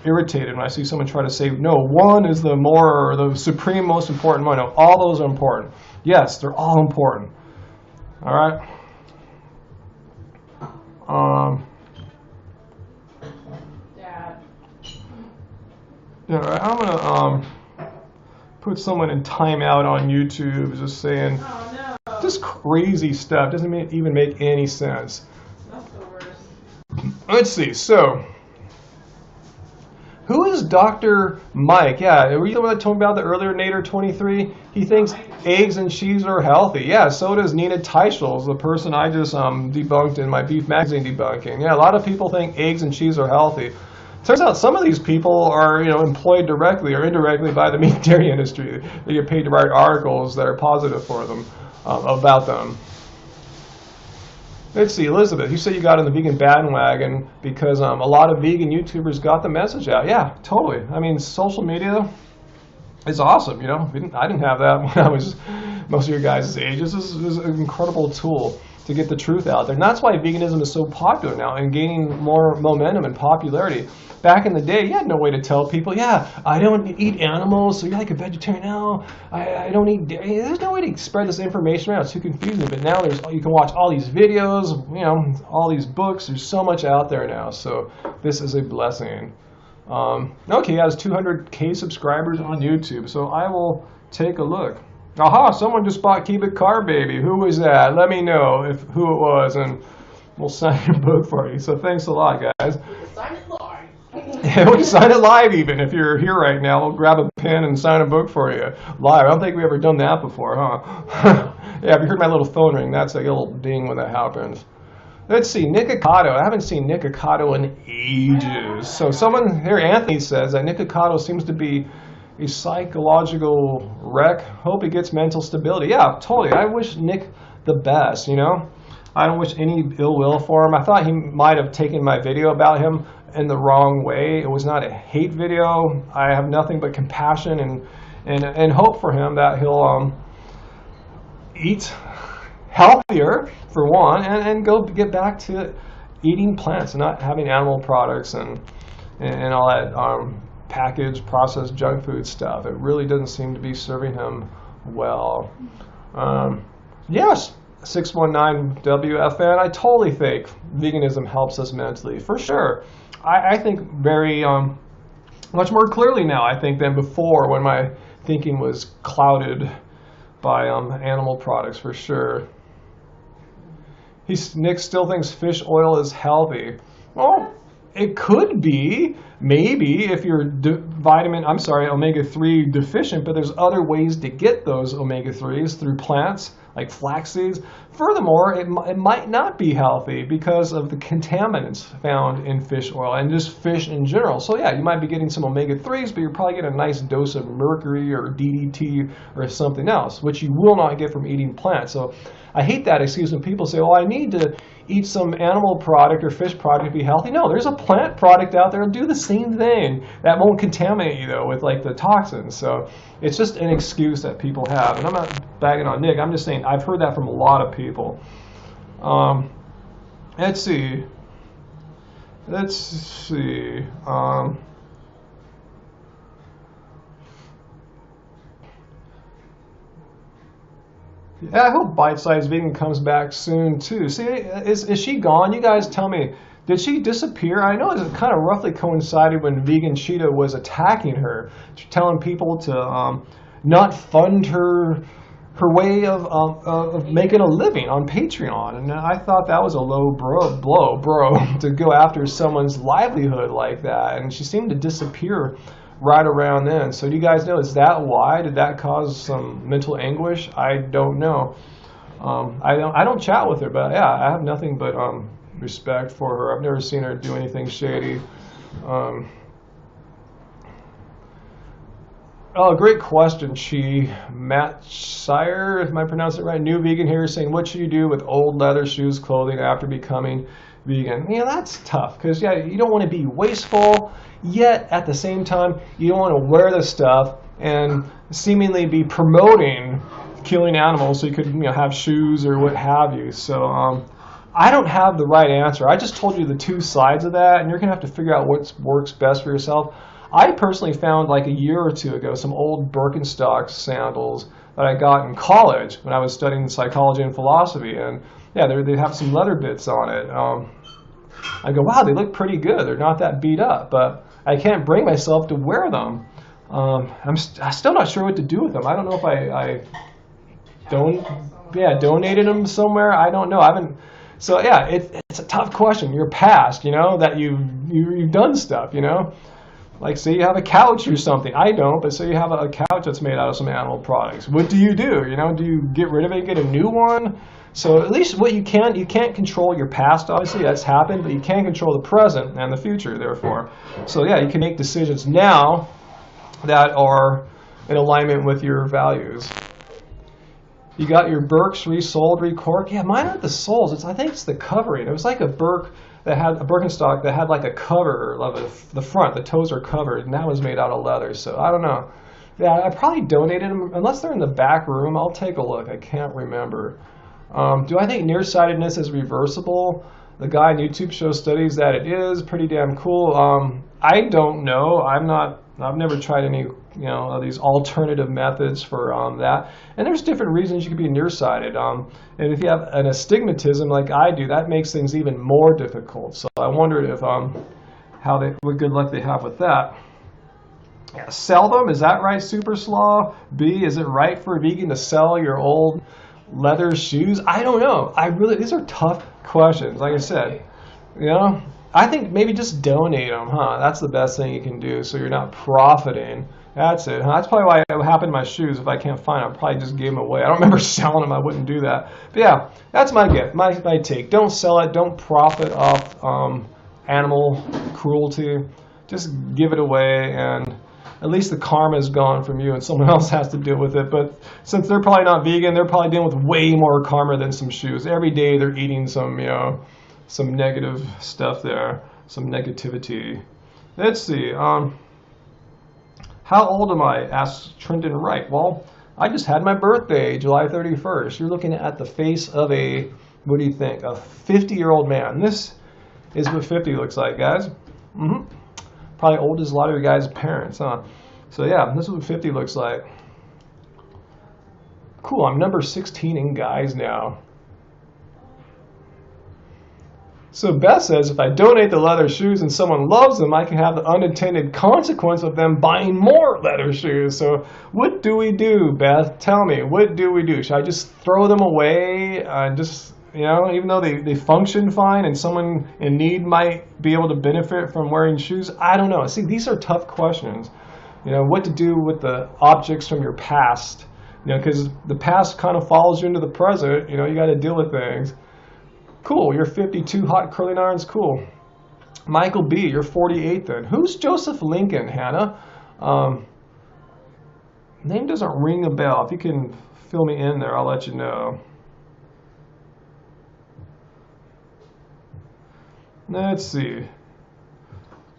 irritated when I see someone try to say, no, one is the supreme most important one. No, all those are important. Yes, they're all important. All right. Dad. Yeah, I'm gonna put someone in timeout on YouTube, just saying, Oh no. just crazy stuff. Doesn't even make any sense. That's the worst. Let's see. So, who is Dr. Mike? Yeah, were you the one that told me about the earlier Nader 23? He thinks eggs and cheese are healthy. Yeah, so does Nina Teicholz, the person I just debunked in my Beef Magazine debunking. Yeah, a lot of people think eggs and cheese are healthy. Turns out some of these people are, employed directly or indirectly by the meat and dairy industry. They get paid to write articles that are positive for them, about them. Let's see, Elizabeth, you said you got on the vegan bandwagon because a lot of vegan YouTubers got the message out. Yeah, totally. I mean, social media is awesome, I didn't have that when I was most of your guys' age. This is an incredible tool to get the truth out there. And that's why veganism is so popular now and gaining more momentum and popularity. Back in the day, you had no way to tell people, yeah, I don't eat animals, so you're like a vegetarian now. I don't eat dairy. There's no way to spread this information around. It's too confusing. But now you can watch all these videos, all these books. There's so much out there now. So this is a blessing. Okay, he has 200K subscribers on YouTube. So I will take a look. Aha, someone just bought Keep It Car Baby. Who was that? Let me know who it was, and we'll sign your book for you. So thanks a lot, guys. Sign it live. Yeah, we'll sign it live even. If you're here right now, we'll grab a pen and sign a book for you live. I don't think we've ever done that before, huh? Yeah, if you heard my little phone ring, that's a little ding when that happens. Let's see, Nick Ocado. I haven't seen Nick Ocado in ages. So someone here, Anthony, says that Nick Ocado seems to be a psychological wreck. Hope he gets mental stability. Yeah, totally. I wish Nick the best, I don't wish any ill will for him. I thought he might have taken my video about him in the wrong way. It was not a hate video. I have nothing but compassion and hope for him that he'll eat healthier, for one, and go get back to eating plants and not having animal products and all that packaged, processed junk food stuff. It really doesn't seem to be serving him well. Yes, 619 WFN, I totally think veganism helps us mentally, for sure. I think very much more clearly now, I think, than before when my thinking was clouded by animal products, for sure. Nick still thinks fish oil is healthy. Well, it could be, maybe, if you're omega-3 deficient, but there's other ways to get those omega-3s through plants, like flax seeds. Furthermore, it might not be healthy because of the contaminants found in fish oil and just fish in general. So yeah, you might be getting some omega-3s, but you're probably getting a nice dose of mercury or DDT or something else, which you will not get from eating plants. So I hate that excuse when people say, oh, I need to eat some animal product or fish product to be healthy. No, there's a plant product out there to do the same thing that won't contaminate you, though, with like the toxins. So it's just an excuse that people have. And I'm not bagging on Nick. I'm just saying I've heard that from a lot of people. Let's see. Yeah, I hope Bite Size Vegan comes back soon too. See, is she gone? You guys tell me. Did she disappear? I know it kind of roughly coincided when Vegan Cheetah was attacking her, telling people to not fund her way of making a living on Patreon. And I thought that was a low blow, to go after someone's livelihood like that. And she seemed to disappear right around then. So do you guys know, is that why? Did that cause some mental anguish? I don't know. I don't chat with her, but yeah, I have nothing but respect for her. I've never seen her do anything shady. Oh, great question, Chi. Matt Sire, if I pronounce it right, new vegan here, saying, what should you do with old leather shoes clothing after becoming vegan? Yeah, that's tough because, yeah, you don't want to be wasteful, yet at the same time, you don't want to wear the stuff and seemingly be promoting killing animals so you could, have shoes or what have you. So I don't have the right answer. I just told you the two sides of that, and you're going to have to figure out what works best for yourself. I personally found like a year or two ago some old Birkenstock sandals that I got in college when I was studying psychology and philosophy, and yeah, they have some leather bits on it. I go, wow, they look pretty good. They're not that beat up, but I can't bring myself to wear them. I'm still not sure what to do with them. I don't know if I donated them somewhere. I don't know. I haven't. So yeah, it's a tough question. Your past, that you've done stuff, Like say you have a couch or something. I don't, but say you have a couch that's made out of some animal products. What do? Do you get rid of it and get a new one? So at least what you can't control your past, obviously, that's happened, but you can control the present and the future, therefore. So yeah, you can make decisions now that are in alignment with your values. You got your Birks resoled, recorked. Yeah, mine aren't the soles. I think it's the covering. It was like a Birkenstock that had like a cover of the front. The toes are covered, and that was made out of leather. So I don't know. Yeah, I probably donated them. Unless they're in the back room, I'll take a look. I can't remember. Do I think nearsightedness is reversible? The guy on YouTube shows studies that it is pretty damn cool. I don't know. I've never tried any of these alternative methods for that. And there's different reasons you could be nearsighted. And if you have an astigmatism like I do, that makes things even more difficult. So I wondered if what good luck they have with that. Yeah, sell them? Is that right, Super Slaw? B, is it right for a vegan to sell your old leather shoes? I don't know. These are tough questions. Like I said, I think maybe just donate them, That's the best thing you can do, so you're not profiting. That's it. That's probably why it happened to my shoes. If I can't find them, I'll probably just give them away. I don't remember selling them. I wouldn't do that. But yeah, that's my gift, my take. Don't sell it. Don't profit off animal cruelty. Just give it away, and at least the karma is gone from you, and someone else has to deal with it. But since they're probably not vegan, they're probably dealing with way more karma than some shoes. Every day they're eating some negative stuff there, some negativity. Let's see. How old am I? Asks Trenton Wright. Well, I just had my birthday, July 31st. You're looking at the face of what do you think? A 50-year-old man. This is what 50 looks like, guys. Probably old as a lot of you guys' parents, huh? So yeah, this is what 50 looks like. Cool, I'm number 16 in guys now. So Beth says, if I donate the leather shoes and someone loves them, I can have the unintended consequence of them buying more leather shoes. So what do we do, Beth? Tell me, what do we do? Should I just throw them away and even though they function fine and someone in need might be able to benefit from wearing shoes? I don't know. See, these are tough questions. What to do with the objects from your past. Because the past kind of follows you into the present. You got to deal with things. Cool, you're 52, hot curling irons, cool. Michael B., you're 48 then. Who's Joseph Lincoln, Hannah? Name doesn't ring a bell. If you can fill me in there, I'll let you know. Let's see.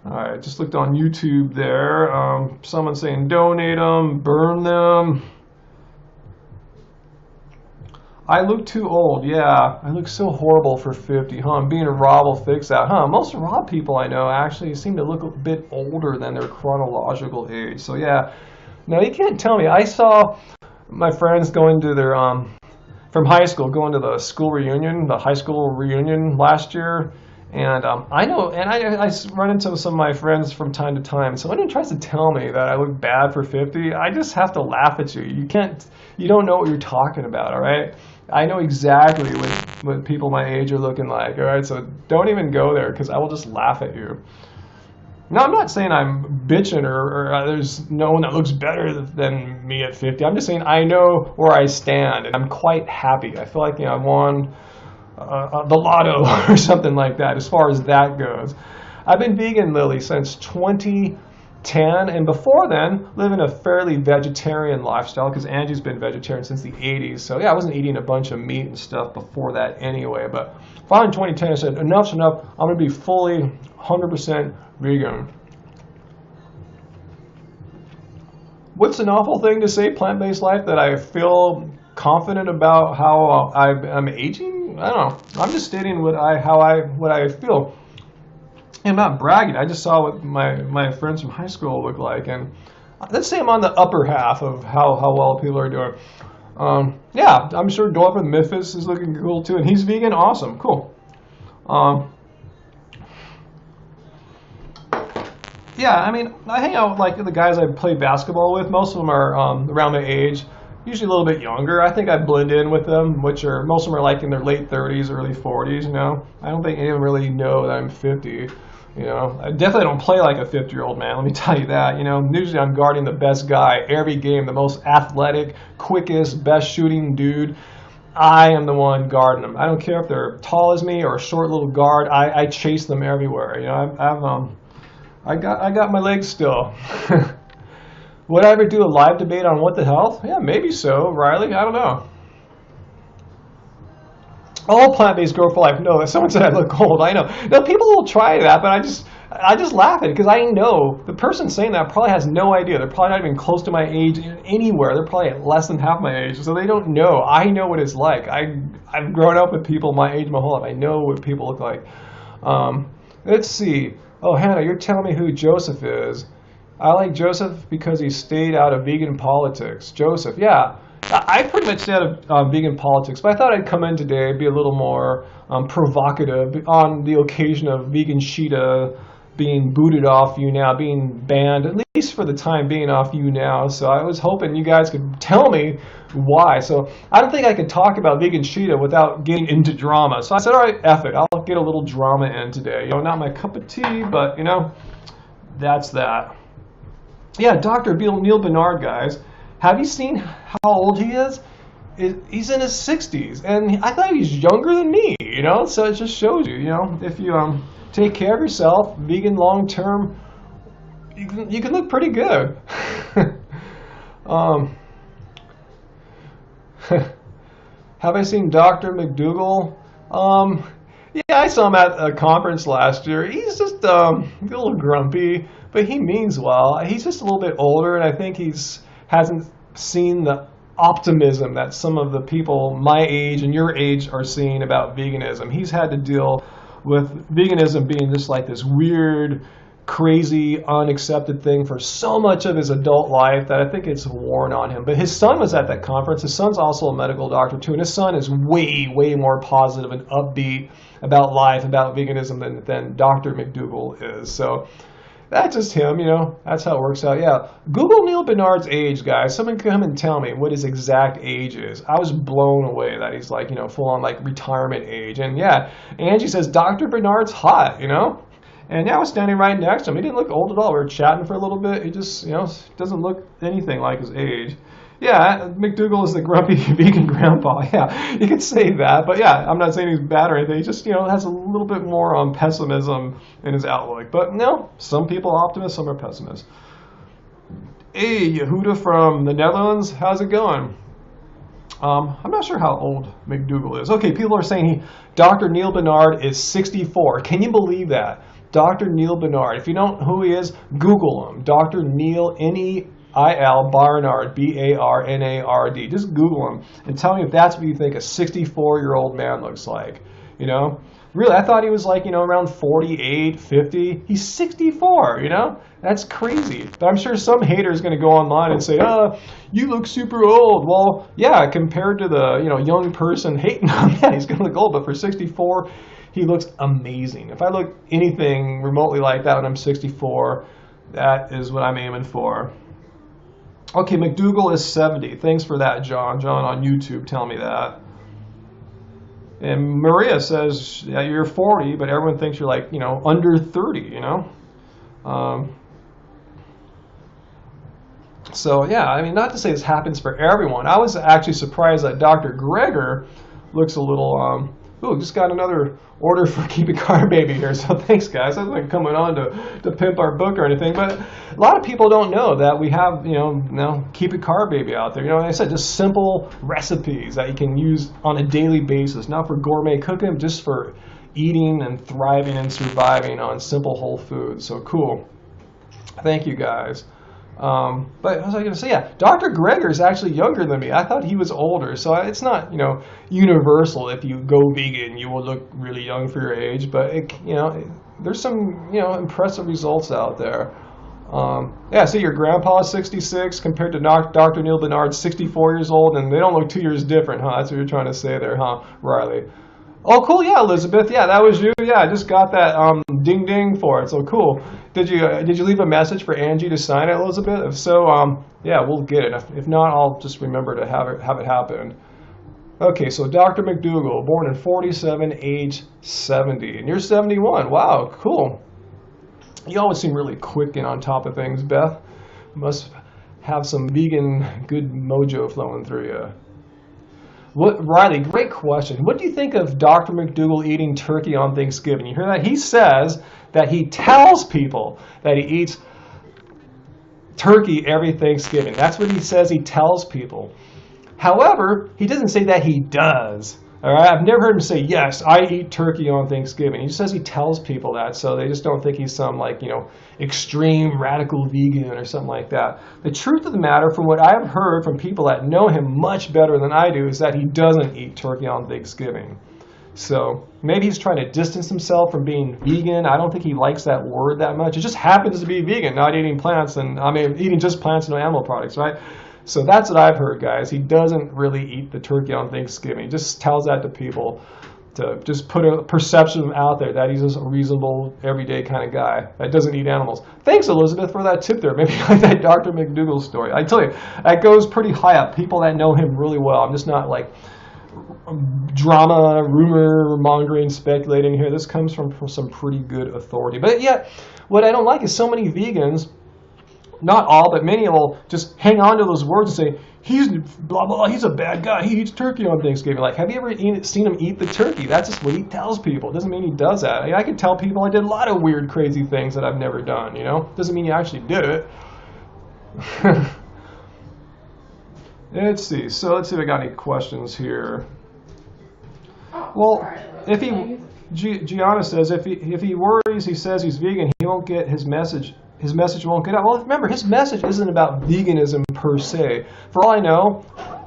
Alright, just looked on YouTube there. Someone saying donate them, burn them. I look too old, yeah. I look so horrible for 50, Being a Rob will fix that, Most Rob people I know actually seem to look a bit older than their chronological age. So yeah, no, you can't tell me. I saw my friends going to their, from high school, going to the school reunion, the high school reunion last year. And I know, and I run into some of my friends from time to time. So when anyone tries to tell me that I look bad for 50, I just have to laugh at you. You don't know what you're talking about, all right? I know exactly what people my age are looking like, all right? So don't even go there because I will just laugh at you. Now, I'm not saying I'm bitching or there's no one that looks better than me at 50. I'm just saying I know where I stand, and I'm quite happy. I feel like I won the lotto or something like that as far as that goes. I've been vegan, Lily, since 20 10, and before then, living a fairly vegetarian lifestyle because Angie's been vegetarian since the 80s. So yeah, I wasn't eating a bunch of meat and stuff before that anyway. But finally in 2010, I said, enough's enough. I'm going to be fully 100% vegan. What's an awful thing to say, plant-based life, that I feel confident about how I'm aging? I don't know. I'm just stating what I feel. I'm not bragging. I just saw what my friends from high school look like, and let's say I'm on the upper half of how well people are doing. Yeah, I'm sure Dorfman Memphis is looking cool too, and he's vegan. Awesome, cool. Yeah, I mean, I hang out with like the guys I play basketball with. Most of them are around my age, usually a little bit younger. I think I blend in with them, most of them are like in their late 30s, early 40s. You know, I don't think any of them really know that I'm 50. You know, I definitely don't play like a 50-year-old man, let me tell you that. You know, usually I'm guarding the best guy every game, the most athletic, quickest, best shooting dude. I am the one guarding them. I don't care if they're tall as me or a short little guard. I chase them everywhere. You know, I got my legs still. Would I ever do a live debate on what the health? Yeah, maybe so, Riley. I don't know. All plant-based grow for life. No, someone said I look old. I know. No, people will try that, but I just laugh at it because I know the person saying that probably has no idea. They're probably not even close to my age anywhere. They're probably at less than half my age, so they don't know. I know what it's like. I've grown up with people my age my whole life. I know what people look like. Let's see. Oh, Hannah, you're telling me who Joseph is. I like Joseph because he stayed out of vegan politics. Joseph, yeah. I pretty much stayed out of vegan politics, but I thought I'd come in today and be a little more provocative on the occasion of vegan Sheeta being booted off YouNow, being banned, at least for the time being, off YouNow. So I was hoping you guys could tell me why. So I don't think I could talk about vegan Sheeta without getting into drama. So I said, all right, F it. I'll get a little drama in today. You know, not my cup of tea, but, you know, that's that. Yeah, Dr. Neil Bernard, guys. Have you seen how old he is? He's in his 60s, and I thought he was younger than me, you know? So it just shows you, you know, if you take care of yourself, vegan long term, you can look pretty good. Have I seen Dr. McDougall? Yeah, I saw him at a conference last year. He's just a little grumpy, but he means well. He's just a little bit older, and I think hasn't seen the optimism that some of the people my age and your age are seeing about veganism. He's had to deal with veganism being just like this weird, crazy, unaccepted thing for so much of his adult life that I think it's worn on him. But his son was at that conference. His son's also a medical doctor too, and his son is way, way more positive and upbeat about life, about veganism than Dr. McDougall is. So that's just him, you know. That's how it works out. Yeah. Google Neil Bernard's age, guys. Someone come and tell me what his exact age is. I was blown away that he's like, you know, full on like retirement age. And yeah, Angie says Dr. Bernard's hot, you know. And yeah, I was standing right next to him. He didn't look old at all. We were chatting for a little bit. He just, you know, doesn't look anything like his age. Yeah, McDougall is the grumpy vegan grandpa. Yeah, you could say that. But yeah, I'm not saying he's bad or anything. He just, you know, has a little bit more pessimism in his outlook. But no, some people are optimists, some are pessimists. Hey, Yehuda from the Netherlands, how's it going? I'm not sure how old McDougall is. Okay, people are saying Dr. Neil Bernard is 64. Can you believe that? Dr. Neil Bernard. If you don't know who he is, Google him. Dr. Neil, Neil Barnard, Barnard. Just Google him and tell me if that's what you think a 64-year-old man looks like. You know? Really, I thought he was like, you know, around 48, 50. He's 64, you know? That's crazy. But I'm sure some hater is going to go online and say, you look super old. Well, yeah, compared to the, you know, young person hating on that, he's going to look old. But for 64, he looks amazing. If I look anything remotely like that when I'm 64, that is what I'm aiming for. Okay, McDougall is 70. Thanks for that, John. John on YouTube telling me that. And Maria says, yeah, you're 40, but everyone thinks you're like, you know, under 30, you know? So, yeah, I mean, not to say this happens for everyone. I was actually surprised that Dr. Greger looks a little Ooh, just got another order for Keep It Car Baby here. So thanks, guys. I wasn't coming on to pimp our book or anything, but a lot of people don't know that we have, now Keep It Car Baby out there. Like I said, just simple recipes that you can use on a daily basis, not for gourmet cooking, just for eating and thriving and surviving on simple whole foods. So cool. Thank you, guys. But what was I going to say? Yeah, Dr. Greger is actually younger than me. I thought he was older. So it's not, universal. If you go vegan, you will look really young for your age. But, there's some, impressive results out there. Yeah, see, your grandpa is 66 compared to Dr. Neil Bernard, 64 years old. And they don't look 2 years different, huh? That's what you're trying to say there, huh, Riley? Oh, cool. Yeah, Elizabeth. Yeah, that was you. Yeah, I just got that ding ding for it. So cool. Did you leave a message for Angie to sign it, Elizabeth? If so, yeah, we'll get it. If not, I'll just remember to have it happen. Okay, so Dr. McDougall, born in 47, age 70, and you're 71. Wow, cool. You always seem really quick and on top of things, Beth. Must have some vegan good mojo flowing through you. Riley, great question. What do you think of Dr. McDougall eating turkey on Thanksgiving? You hear that? He says that he tells people that he eats turkey every Thanksgiving. That's what he says he tells people. However, he doesn't say that he does. All right? I've never heard him say, yes, I eat turkey on Thanksgiving. He just says he tells people that, so they just don't think he's some, extreme radical vegan or something like that. The truth of the matter, from what I've heard from people that know him much better than I do, is that he doesn't eat turkey on Thanksgiving. So maybe he's trying to distance himself from being vegan. I don't think he likes that word that much. It just happens to be vegan, not eating plants, eating just plants and no animal products, right? So that's what I've heard, guys. He doesn't really eat the turkey on Thanksgiving. He just tells that to people to just put a perception out there that he's just a reasonable, everyday kind of guy that doesn't eat animals. Thanks, Elizabeth, for that tip there. Maybe like that Dr. McDougall story. I tell you, that goes pretty high up. People that know him really well. I'm just not like drama, rumor mongering, speculating here. This comes from some pretty good authority. But yet, what I don't like is so many vegans, not all, but many will just hang on to those words and say, he's blah, blah, blah, he's a bad guy. He eats turkey on Thanksgiving. Like, have you ever seen him eat the turkey? That's just what he tells people. It doesn't mean he does that. I can tell people I did a lot of weird, crazy things that I've never done, Doesn't mean you actually did it. Let's see. So let's see if I got any questions here. Well, if Gianna says, if he worries, he says he's vegan, he won't get his message. His message won't get out. Well, remember, his message isn't about veganism per se. For all I know,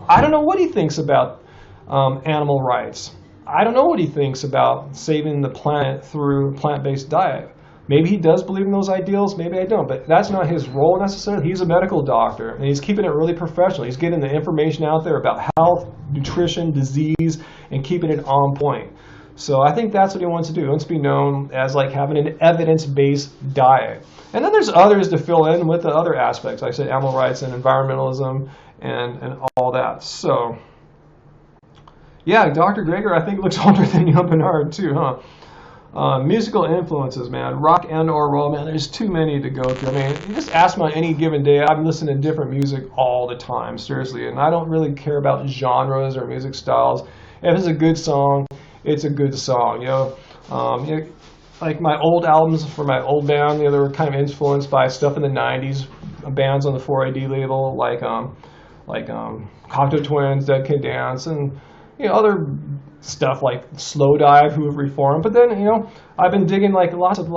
I don't know what he thinks about animal rights. I don't know what he thinks about saving the planet through plant-based diet. Maybe he does believe in those ideals, maybe I don't. But that's not his role necessarily. He's a medical doctor, and he's keeping it really professional. He's getting the information out there about health, nutrition, disease, and keeping it on point. So I think that's what he wants to do. He wants to be known as having an evidence-based diet. And then there's others to fill in with the other aspects. Like I said, animal rights and environmentalism and all that. So, yeah, Dr. Greger, I think, looks older than Neil Bernard too, huh? Musical influences, man. Rock and or roll, man. There's too many to go through. You just ask me on any given day. I'm listening to different music all the time, seriously. And I don't really care about genres or music styles. If it's a good song, it's a good song, like my old albums for my old band, they were kind of influenced by stuff in the 90s, bands on the 4AD label, like Cocteau Twins, Dead Can Dance, and other stuff like Slow Dive, who have reformed. But then, I've been digging lots of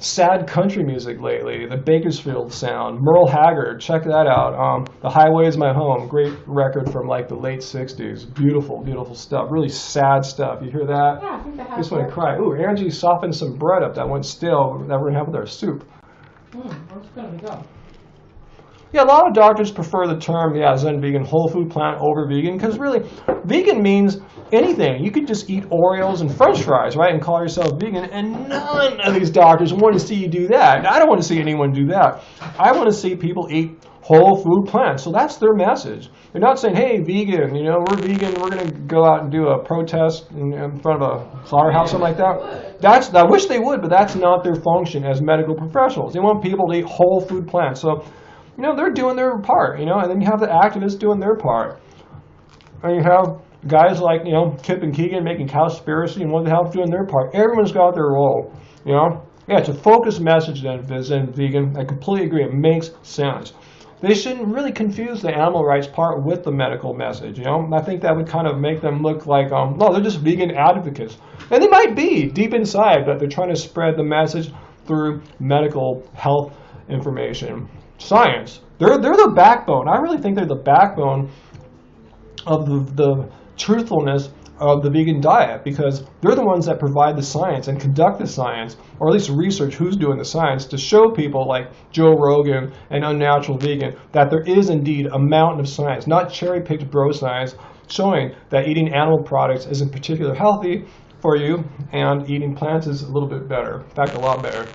sad country music lately. The Bakersfield Sound, Merle Haggard, check that out. The Highway Is My Home, great record from the late 60s. Beautiful, beautiful stuff. Really sad stuff. You hear that? Yeah, I think that has. Just want to cry. Ooh, Angie softened some bread up that went stale that we're gonna have with our soup. Where's it gonna go? Yeah, a lot of doctors prefer the term, Zen vegan, whole food plant over vegan, because really, vegan means anything. You could just eat Oreos and French fries, right, and call yourself vegan, and none of these doctors want to see you do that. I don't want to see anyone do that. I want to see people eat whole food plants. So that's their message. They're not saying, hey, vegan, we're vegan, we're going to go out and do a protest in front of a slaughterhouse, something like that. I wish they would, but that's not their function as medical professionals. They want people to eat whole food plants. So, they're doing their part, and then you have the activists doing their part. And you have guys like, Kip and Keegan making Cowspiracy and One Health doing their part. Everyone's got their role, Yeah, it's a focused message then, vegan. I completely agree. It makes sense. They shouldn't really confuse the animal rights part with the medical message, I think that would kind of make them look like, no, they're just vegan advocates. And they might be deep inside, but they're trying to spread the message through medical health information. Science. They're the backbone. I really think they're the backbone of the truthfulness of the vegan diet, because they're the ones that provide the science and conduct the science, or at least research who's doing the science, to show people like Joe Rogan and Unnatural Vegan that there is indeed a mountain of science, not cherry-picked bro science, showing that eating animal products isn't particularly healthy for you and eating plants is a little bit better. In fact, a lot better.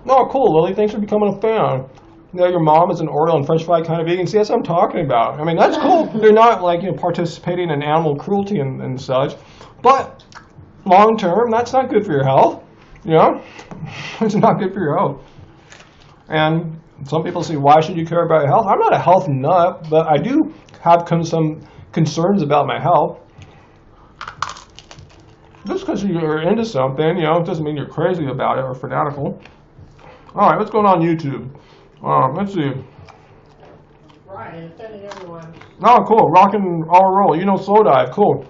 Oh, cool, Lily. Thanks for becoming a fan. Your mom is an Oreo and French fry kind of vegan. See, that's what I'm talking about. I mean, that's cool. They're not like participating in animal cruelty and such, but long term, that's not good for your health. It's not good for your health. And some people say, why should you care about your health? I'm not a health nut, but I do have some concerns about my health. Just because you're into something, it doesn't mean you're crazy about it or fanatical. All right, what's going on YouTube? Let's see. Ryan, thank everyone. Oh, cool. Rock and roll. Slow Dive. Cool.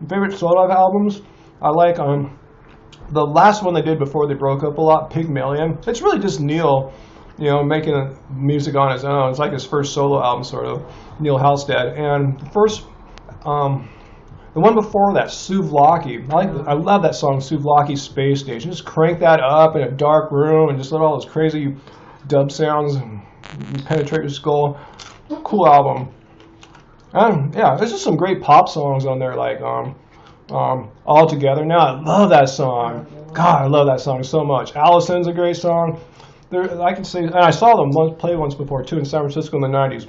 Favorite Slow Dive albums? I like the last one they did before they broke up a lot, Pygmalion. It's really just Neil, making music on his own. It's like his first solo album, sort of, Neil Halstead. And the first, the one before that, Souvlaki. I love that song, Souvlaki Space Station. Just crank that up in a dark room and just let all those crazy dub sounds and penetrate your skull. Cool album. And yeah, there's just some great pop songs on there, like All Together Now. I love that song. God, I love that song so much. Allison's a great song. I can say, and I saw them play once before too in San Francisco in the 90s.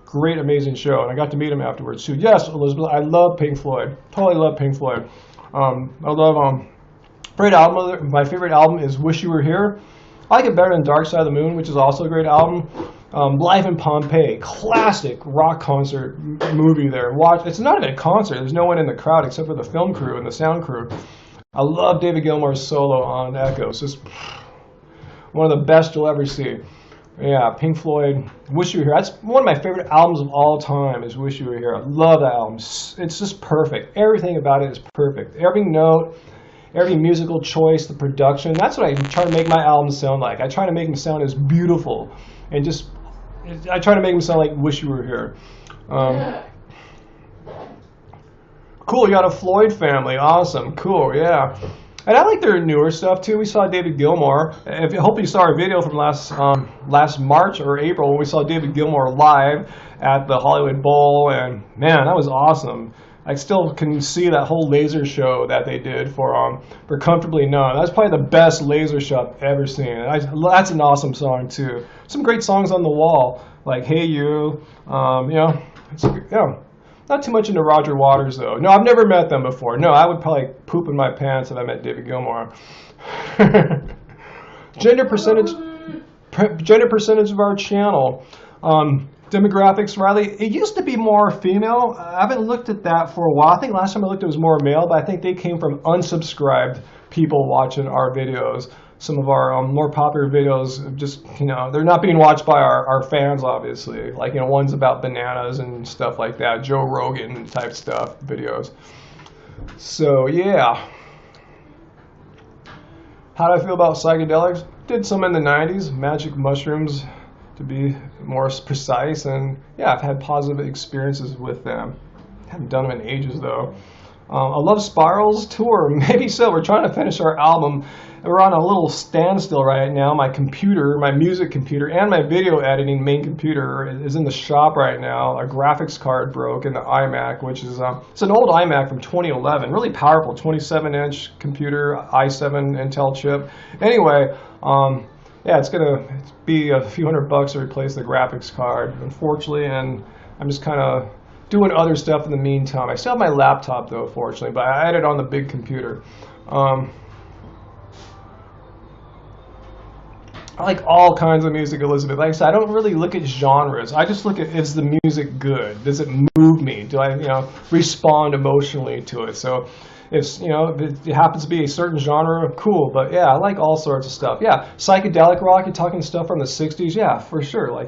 Great, amazing show, and I got to meet him afterwards too. Yes, Elizabeth, I love Pink Floyd. Totally love Pink Floyd. I love great album. My favorite album is Wish You Were Here. I like it better than Dark Side of the Moon, which is also a great album. Live in Pompeii, classic rock concert movie there. It's not even a concert. There's no one in the crowd except for the film crew and the sound crew. I love David Gilmour's solo on Echo. It's just one of the best you'll ever see. Yeah, Pink Floyd, Wish You Were Here. That's one of my favorite albums of all time is Wish You Were Here. I love that album. It's just perfect. Everything about it is perfect. Every note, every musical choice, the production. That's what I try to make my albums sound like. I try to make them sound as beautiful. And I try to make them sound like Wish You Were Here. Cool, you got a Floyd family. Awesome. Cool, yeah. And I like their newer stuff too. We saw David Gilmour. I hope you saw our video from last March or April when we saw David Gilmour live at the Hollywood Bowl, and man, that was awesome. I still can see that whole laser show that they did for Comfortably Numb. That's probably the best laser show I've ever seen. That's an awesome song too. Some great songs on the wall, like Hey You. Not too much into Roger Waters though. No, I've never met them before. No, I would probably poop in my pants if I met David Gilmour. Gender percentage of our channel. Demographics, Riley, it used to be more female. I haven't looked at that for a while. I think last time I looked it was more male, but I think they came from unsubscribed people watching our videos. Some of our more popular videos, just, they're not being watched by our fans, obviously. Like, ones about bananas and stuff like that, Joe Rogan type stuff, videos. So, yeah. How do I feel about psychedelics? Did some in the 90s, magic mushrooms, to be more precise, and yeah, I've had positive experiences with them. Haven't done them in ages though. I love Spiral's tour. Maybe so. We're trying to finish our album. We're on a little standstill right now. My computer, my music computer, and my video editing main computer is in the shop right now. Our graphics card broke in the iMac, which is it's an old iMac from 2011. Really powerful, 27-inch computer, i7 Intel chip. Anyway, yeah, it's gonna be a few $100 to replace the graphics card, unfortunately, and I'm just kind of doing other stuff in the meantime. I still have my laptop though, fortunately, but I edit on the big computer. I like all kinds of music, Elizabeth. Like I said, I don't really look at genres. I just look at, is the music good? Does it move me? Do I, respond emotionally to it? So if, if it happens to be a certain genre, cool. But yeah, I like all sorts of stuff. Yeah, psychedelic rock, you're talking stuff from the 60s? Yeah, for sure. Like,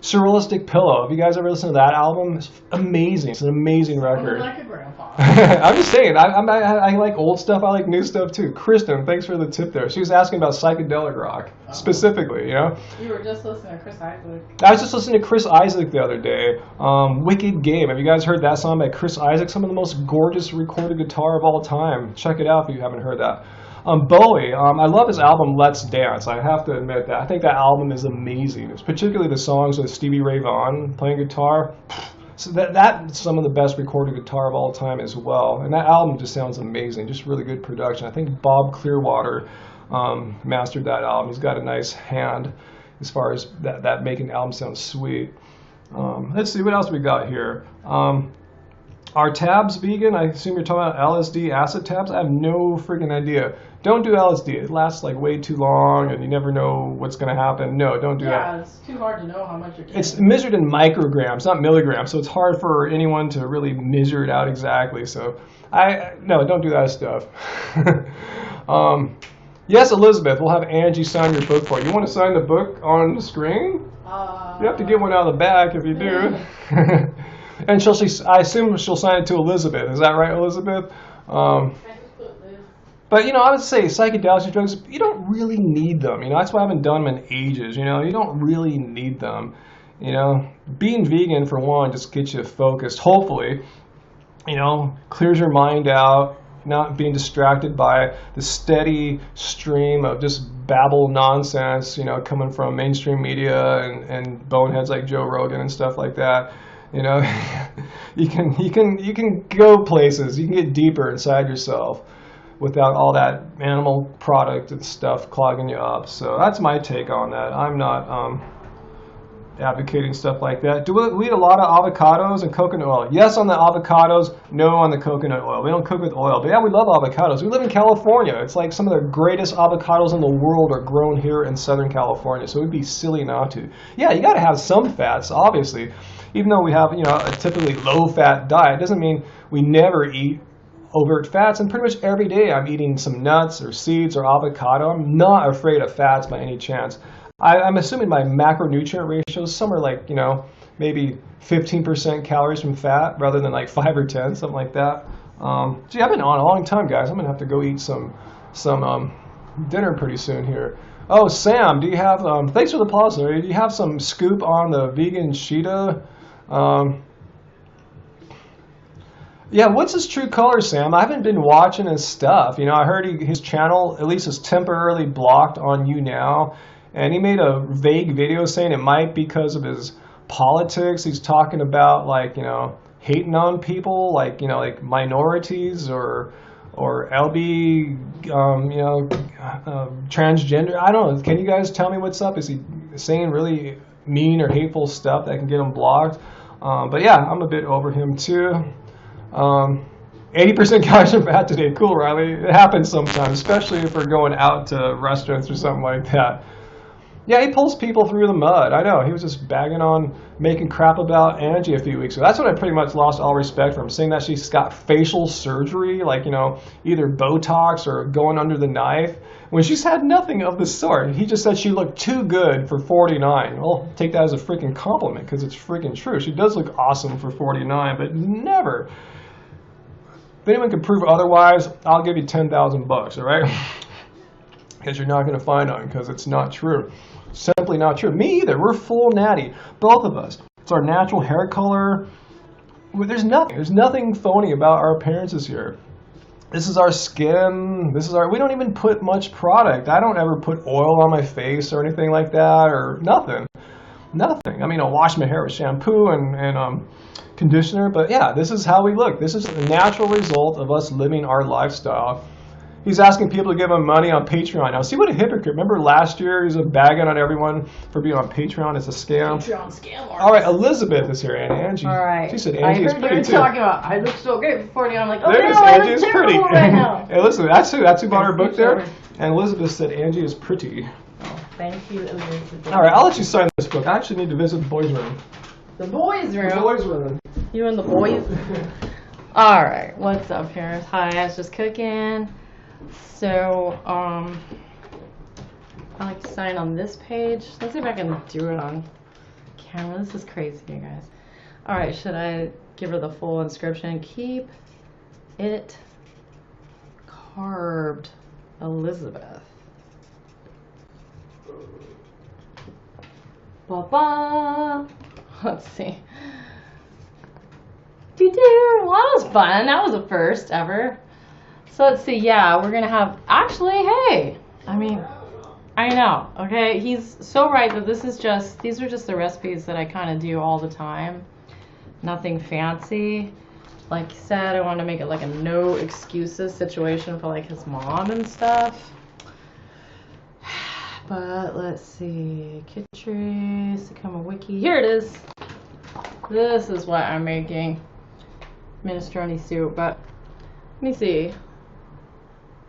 Surrealistic Pillow. Have you guys ever listened to that album? It's amazing. It's an amazing record. Like a grandpa. I'm just saying, I like old stuff. I like new stuff too. Kristen, thanks for the tip there. She was asking about psychedelic rock specifically, You were just listening to Chris Isaac. I was just listening to Chris Isaac the other day. Wicked Game. Have you guys heard that song by Chris Isaac? Some of the most gorgeous recorded guitar of all time. Check it out if you haven't heard that. Bowie, I love his album Let's Dance. I have to admit that. I think that album is amazing. It's particularly the songs with Stevie Ray Vaughan playing guitar. So that's some of the best recorded guitar of all time as well. And that album just sounds amazing. Just really good production. I think Bob Clearwater mastered that album. He's got a nice hand as far as that making the album sound sweet. Let's see, what else we got here? Are tabs vegan? I assume you're talking about LSD acid tabs? I have no freaking idea. Don't do LSD. It lasts like way too long and you never know what's going to happen. No, don't do that. Yeah, it's too hard to know how much you're getting. It's measured in micrograms, not milligrams, so it's hard for anyone to really measure it out exactly. So, no, don't do that stuff. Yes, Elizabeth, we'll have Angie sign your book for you. You want to sign the book on the screen? You have to get one out of the back if you do. And I assume she'll sign it to Elizabeth. Is that right, Elizabeth? But, I would say psychedelics and drugs, you don't really need them. That's why I haven't done them in ages. You don't really need them. Being vegan, for one, just gets you focused, hopefully. Clears your mind out, not being distracted by the steady stream of just babble nonsense, coming from mainstream media and boneheads like Joe Rogan and stuff like that. You can go places. You can get deeper inside yourself without all that animal product and stuff clogging you up. So that's my take on that. I'm not advocating stuff like that. Do we eat a lot of avocados and coconut oil? Yes on the avocados, no on the coconut oil. We don't cook with oil. But yeah, we love avocados. We live in California. It's like some of the greatest avocados in the world are grown here in Southern California. So it would be silly not to. Yeah, you got to have some fats, obviously. Even though we have, a typically low-fat diet, doesn't mean we never eat overt fats. And pretty much every day I'm eating some nuts or seeds or avocado. I'm not afraid of fats by any chance. I'm assuming my macronutrient ratio is somewhere like, maybe 15% calories from fat rather than like 5 or 10, something like that. Gee, I've been on a long time, guys. I'm going to have to go eat some dinner pretty soon here. Oh, Sam, do you have, thanks for the pause there. Do you have some scoop on the vegan Sheeta? Yeah, what's his true color, Sam? I haven't been watching his stuff. I heard his channel, at least, is temporarily blocked on YouNow. And he made a vague video saying it might be because of his politics. He's talking about, hating on people, like minorities or LB, transgender. I don't know. Can you guys tell me what's up? Is he saying really mean or hateful stuff that can get him blocked? But yeah, I'm a bit over him too. 80% calories are fat today. Cool, Riley. It happens sometimes, especially if we're going out to restaurants or something like that. Yeah, he pulls people through the mud. I know. He was just bagging on making crap about Angie a few weeks ago. That's when I pretty much lost all respect for him, saying that she's got facial surgery, like, either Botox or going under the knife, when she's had nothing of the sort. He just said she looked too good for 49. Well, take that as a freaking compliment because it's freaking true. She does look awesome for 49, but never. If anyone can prove otherwise, I'll give you $10,000, all right? Because you're not going to find one because it's not true. Simply not true. Me either. We're full natty. Both of us. It's our natural hair color. There's nothing phony about our appearances here. This is our skin. We don't even put much product. I don't ever put oil on my face or anything like that or nothing. Nothing. I mean, I'll wash my hair with shampoo and conditioner, but yeah, this is how we look. This is the natural result of us living our lifestyle. He's asking people to give him money on Patreon. Now, see what a hypocrite. Remember last year he was bagging on everyone for being on Patreon. It's a scam. Patreon scam artist. All right, Elizabeth is here, and Angie. All right. She said Angie is pretty too. Talking about, I look so great before you. I'm like, oh, there's no, Angie is pretty. Right now. Hey, listen, that's who bought her book there. And Elizabeth said Angie is pretty. Thank you, Elizabeth. All right, I'll let you sign this book. I actually need to visit the boys' room. The boys' room? The boys' room. You and the boys? All right, what's up, parents? Hi, I was just cooking. So, I like to sign on this page. Let's see if I can do it on camera. This is crazy, you guys. All right, should I give her the full inscription? Keep it carved, Elizabeth. Ba-ba. Let's see. Well, that was fun. That was a first ever. So let's see. Yeah, we're gonna have. Actually, hey. I mean, I know. Okay, he's so right that this is just. These are just the recipes that I kind of do all the time. Nothing fancy. Like he said, I want to make it like a no excuses situation for like his mom and stuff. But let's see. Kitchery, Sakoma Wiki. Here it is. This is what I'm making. Minestrone soup, but let me see.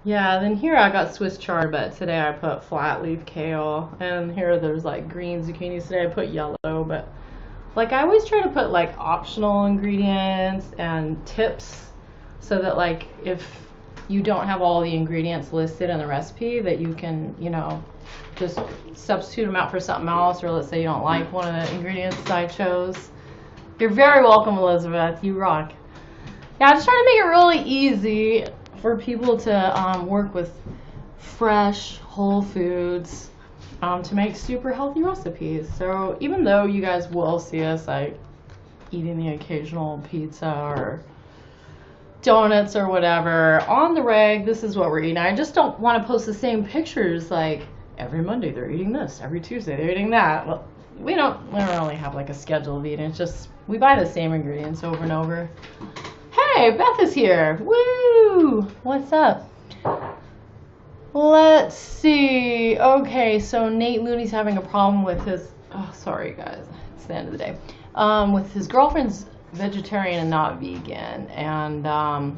Yeah, then here I got Swiss chard, but today I put flat leaf kale, and here there's like green zucchini. Today I put yellow, but like I always try to put like optional ingredients and tips so that like if you don't have all the ingredients listed in the recipe that you can, you know, just substitute them out for something else, or let's say you don't like one of the ingredients I chose. You're very welcome, Elizabeth. You rock. Yeah, I'm just trying to make it really easy for people to work with fresh, whole foods to make super healthy recipes. So even though you guys will see us like eating the occasional pizza or donuts or whatever on the reg, this is what we're eating. I just don't want to post the same pictures like every Monday they're eating this, every Tuesday they're eating that. Well, we don't really have like a schedule of eating. It's just we buy the same ingredients over and over. Hey, Beth is here. Woo! What's up? Let's see. Okay, so Nate Mooney's having a problem with his. Oh, sorry guys, it's the end of the day. With his girlfriend's vegetarian and not vegan, and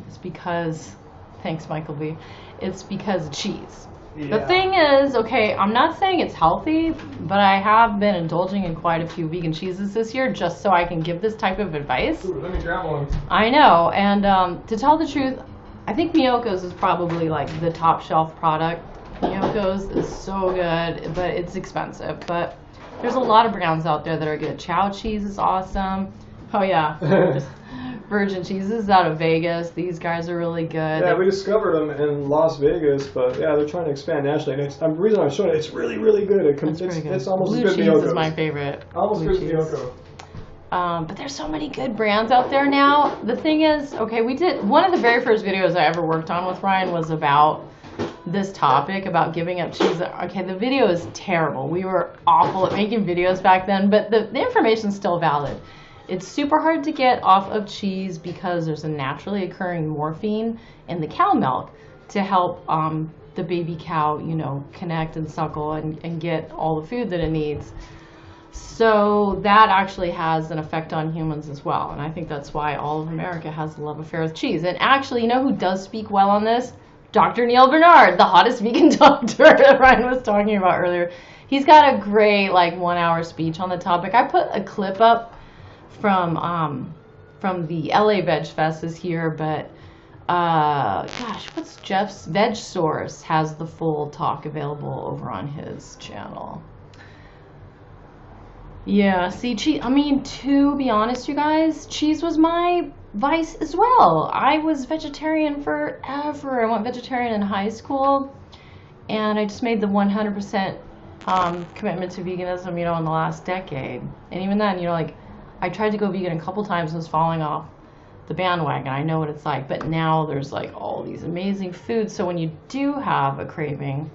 it's because. Thanks, Michael B. It's because of cheese. Yeah. The thing is, okay, I'm not saying it's healthy, but I have been indulging in quite a few vegan cheeses this year just so I can give this type of advice. Ooh, let me grab one. I know, and to tell the truth, I think Miyoko's is probably like the top shelf product. Miyoko's is so good, but it's expensive. But there's a lot of brands out there that are good. Chow cheese is awesome. Oh yeah. Virgin cheeses out of Vegas. These guys are really good. Yeah, we discovered them in Las Vegas, but yeah, they're trying to expand nationally. And the reason I'm showing it, it's really, really good. It's almost Blue as good as cheese Miyoko's. Is my favorite. Almost as good as Miyoko. But there's so many good brands out there now. The thing is, okay, we did one of the very first videos I ever worked on with Ryan was about this topic about giving up cheese. Okay, the video is terrible. We were awful at making videos back then, but the information's still valid. It's super hard to get off of cheese because there's a naturally occurring morphine in the cow milk to help the baby cow, you know, connect and suckle and get all the food that it needs. So that actually has an effect on humans as well. And I think that's why all of America has a love affair with cheese. And actually, you know who does speak well on this? Dr. Neil Bernard, the hottest vegan doctor that Ryan was talking about earlier. He's got a great like 1 hour speech on the topic. I put a clip up from the LA Veg Fest is here, but gosh, what's Jeff's Veg Source has the full talk available over on his channel. Yeah, see, cheese. I mean, to be honest, you guys, cheese was my vice as well. I was vegetarian forever. I went vegetarian in high school, and I just made the 100% commitment to veganism, you know, in the last decade. And even then, you know, like, I tried to go vegan a couple times and was falling off the bandwagon. I know what it's like. But now there's like all these amazing foods. So when you do have a craving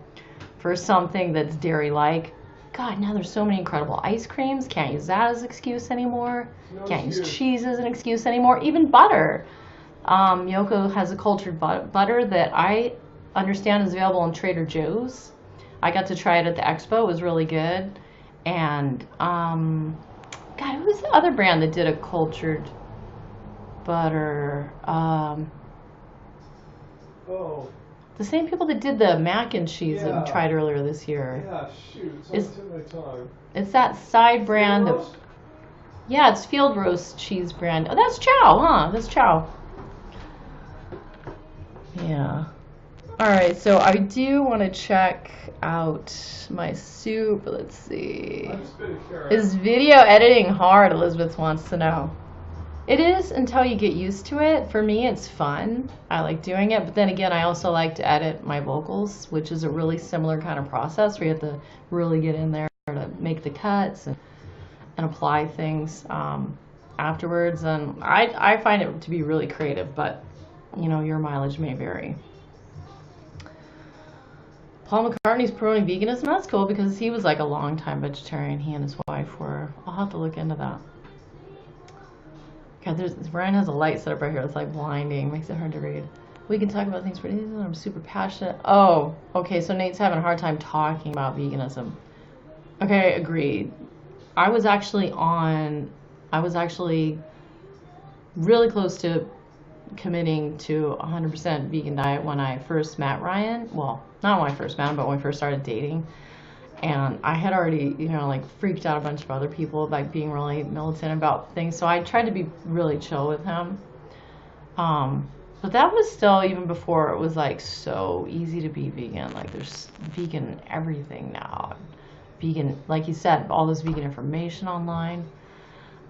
for something that's dairy-like, God, now there's so many incredible ice creams. Can't use that as an excuse anymore. Can't use cheese as an excuse anymore. Even butter. Miyoko has a cultured butter that I understand is available in Trader Joe's. I got to try it at the expo. It was really good. And God, who's the other brand that did a cultured butter? The same people that did the mac and cheese that we Yeah. tried earlier this year. Yeah, shoot. It's on Is- the tip of my tongue. It's that side brand of. Roast? Yeah, it's Field Roast cheese brand. Oh, that's Chow, huh? That's Chow. Yeah. All right, so I do want to check out my soup. Let's see. I'm spinning carrot. Is video editing hard? Elizabeth wants to know. It is until you get used to it. For me, it's fun. I like doing it, but then again, I also like to edit my vocals, which is a really similar kind of process where you have to really get in there to make the cuts and apply things afterwards. And I find it to be really creative, but you know, your mileage may vary. Paul McCartney's promoting veganism. That's cool because he was like a long time vegetarian. He and his wife were. I'll have to look into that. God, Ryan has a light set up right here. It's like blinding. Makes it hard to read. We can talk about things for days. I'm super passionate. Oh, okay. So Nate's having a hard time talking about veganism. Okay, agreed. I was actually really close to committing to 100% vegan diet when I first met Ryan. Well, not when I first met him, but when we first started dating. And I had already, you know, like freaked out a bunch of other people by being really militant about things. So I tried to be really chill with him. But that was still even before it was like so easy to be vegan. Like there's vegan everything now. Vegan, like you said, all this vegan information online.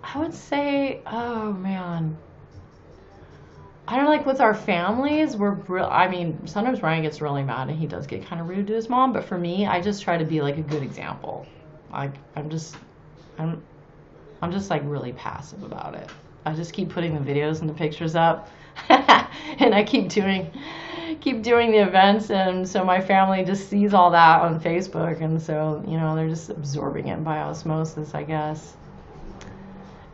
I would say, oh man. I don't know, like with our families, I mean, sometimes Ryan gets really mad and he does get kind of rude to his mom, but for me, I just try to be like a good example. Like I'm just like really passive about it. I just keep putting the videos and the pictures up and I keep doing the events, and so my family just sees all that on Facebook, and so, you know, they're just absorbing it by osmosis, I guess.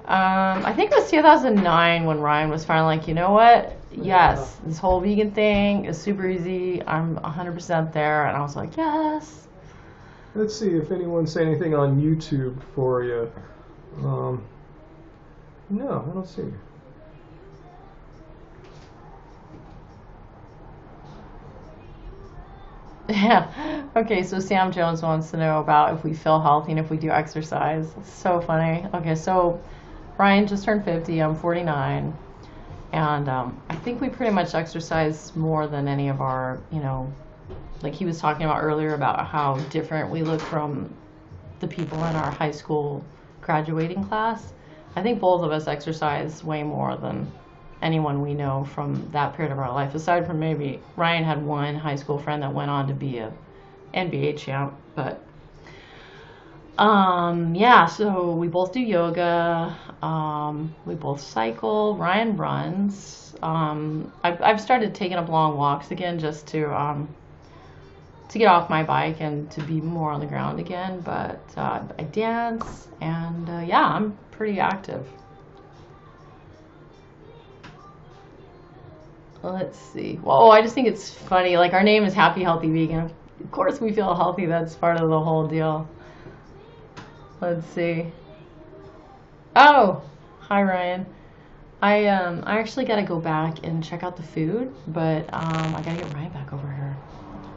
I think it was 2009 when Ryan was finally like, you know what? Yes, this whole vegan thing is super easy. I'm 100% there. And I was like, yes. Let's see if anyone say anything on YouTube for you. No, I don't see. Yeah. Okay, so Sam Jones wants to know about if we feel healthy and if we do exercise. It's so funny. Okay, so Ryan just turned 50. I'm 49. And I think we pretty much exercise more than any of our, you know, like he was talking about earlier about how different we look from the people in our high school graduating class. I think both of us exercise way more than anyone we know from that period of our life, aside from maybe Ryan had one high school friend that went on to be a NBA champ. But yeah, so we both do yoga, we both cycle. Ryan runs. I've started taking up long walks again just to get off my bike and to be more on the ground again. But I dance, and yeah, I'm pretty active. Let's see. Well, I just think it's funny. Like, our name is Happy Healthy Vegan. Of course we feel healthy. That's part of the whole deal. Let's see. Oh, hi Ryan. I actually gotta go back and check out the food, but I gotta get Ryan back over here.